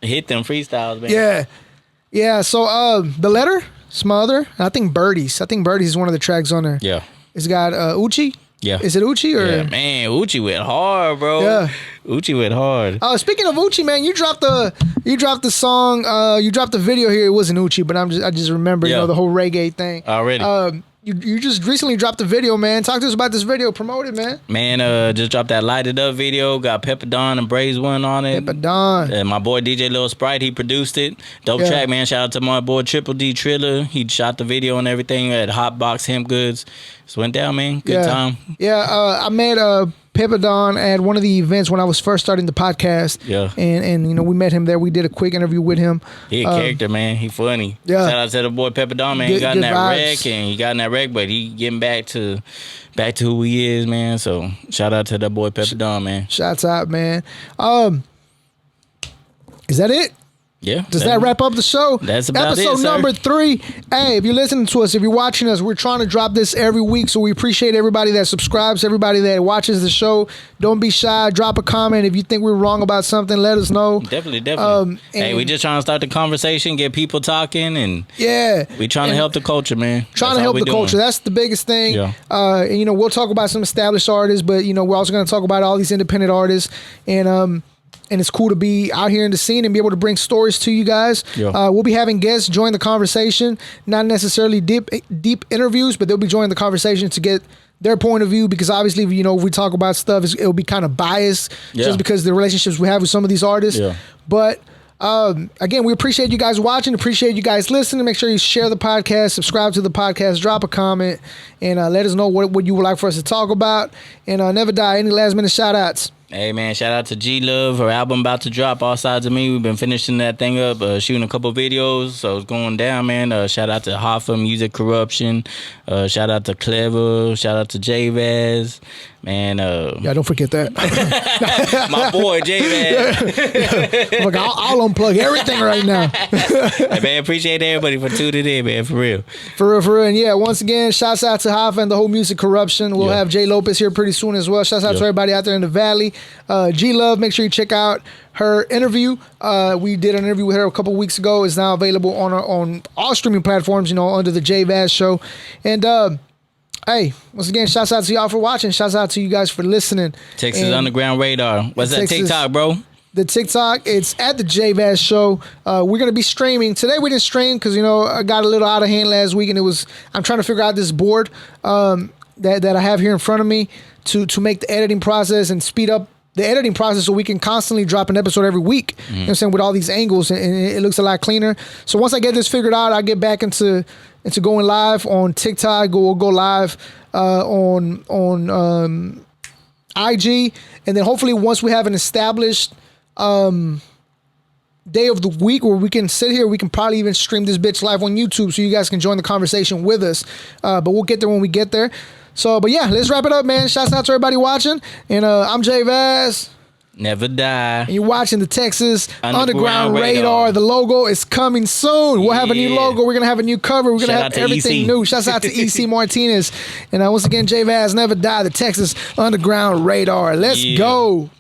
hit them freestyles, man. Yeah. Yeah. So The Letter, Smother, and I think Birdies. is one of the tracks on there. Yeah. It's got Uchi. Yeah. Is it Uchi or? Yeah, man, Uchi went hard, bro. Yeah. Uchi went hard. Speaking of Uchi, man, you dropped the song, you dropped the video here. It wasn't Uchi, but I just remember, the whole reggae thing. Already. You just recently dropped the video, man. Talk to us about this video. Promote it, man. Man, just dropped that Lighted Up video. Got Pepper Dawn and Braze One on it. Pepper Dawn. And my boy DJ Lil Sprite, he produced it. Dope track, man. Shout out to my boy Triple D Triller. He shot the video and everything at Hotbox Hemp Goods. Just went down, man. Good time. Yeah, I met Pepper Dawn at one of the events when I was first starting the podcast. Yeah. And we met him there. We did a quick interview with him. He a character, man. He funny. Yeah. Shout out to the boy Pepper Dawn, man. He got in that wreck, but he getting back to who he is, man. So shout out to that boy Pepper Dawn, man. Shouts out, man. Is that it? Yeah. Does that wrap up the show? That's about episode it, sir. number 3. Hey, if you're listening to us, if you're watching us, we're trying to drop this every week. So we appreciate everybody that subscribes, everybody that watches the show. Don't be shy. Drop a comment. If you think we're wrong about something, let us know. Definitely. Hey, we just trying to start the conversation, get people talking, and we trying to help the culture, man. Trying to help the culture. That's the biggest thing. Yeah. And, we'll talk about some established artists, but, we're also going to talk about all these independent artists. And it's cool to be out here in the scene and be able to bring stories to you guys. Yeah. We'll be having guests join the conversation, not necessarily deep interviews, but they'll be joining the conversation to get their point of view, because obviously, if we talk about stuff, it'll be kind of biased just because of the relationships we have with some of these artists. Yeah. But again, we appreciate you guys watching, appreciate you guys listening. Make sure you share the podcast, subscribe to the podcast, drop a comment, and let us know what you would like for us to talk about. And never die. Any last minute shout outs? Hey, man, shout out to G Love. Her album about to drop, All Sides of Me. We've been finishing that thing up, shooting a couple videos, so it's going down, man. Shout out to Hoffa, Music Corruption. Shout out to Clever. Shout out to JVaz. Man, yeah, don't forget that. my boy JVaz. Look, I'll unplug everything right now. Hey, man, appreciate everybody for tuning in, man, for real. For real. And yeah, once again, shouts out to Hoffa and the whole Music Corruption. We'll have Jay Lopez here pretty soon as well. Shouts out to everybody out there in the Valley. G Love, make sure you check out her interview. We did an interview with her a couple weeks ago. It's now available on all streaming platforms, under the JVaz show. And hey, once again, shouts out to y'all for watching. Shouts out to you guys for listening. Texas Underground Radar. What's that TikTok, bro? The TikTok, it's at the JVaz show. We're going to be streaming. Today we didn't stream because, I got a little out of hand last week, and I'm trying to figure out this board that I have here in front of me to make the editing process and speed up the editing process so we can constantly drop an episode every week. You know what I'm saying, with all these angles, and it looks a lot cleaner. So once I get this figured out, I'll get back into going live on TikTok. We'll go live on IG, and then hopefully once we have an established day of the week where we can sit here, we can probably even stream this bitch live on YouTube so you guys can join the conversation with us. But we'll get there when we get there. So, but yeah, let's wrap it up, man. Shouts out to everybody watching. And I'm JVaz. Never die. And you're watching the Texas Underground Radar. The logo is coming soon. We'll have a new logo. We're going to have a new cover. We're going to have everything new. Shouts out to EC Martinez. And once again, JVaz, never die. The Texas Underground Radar. Let's go.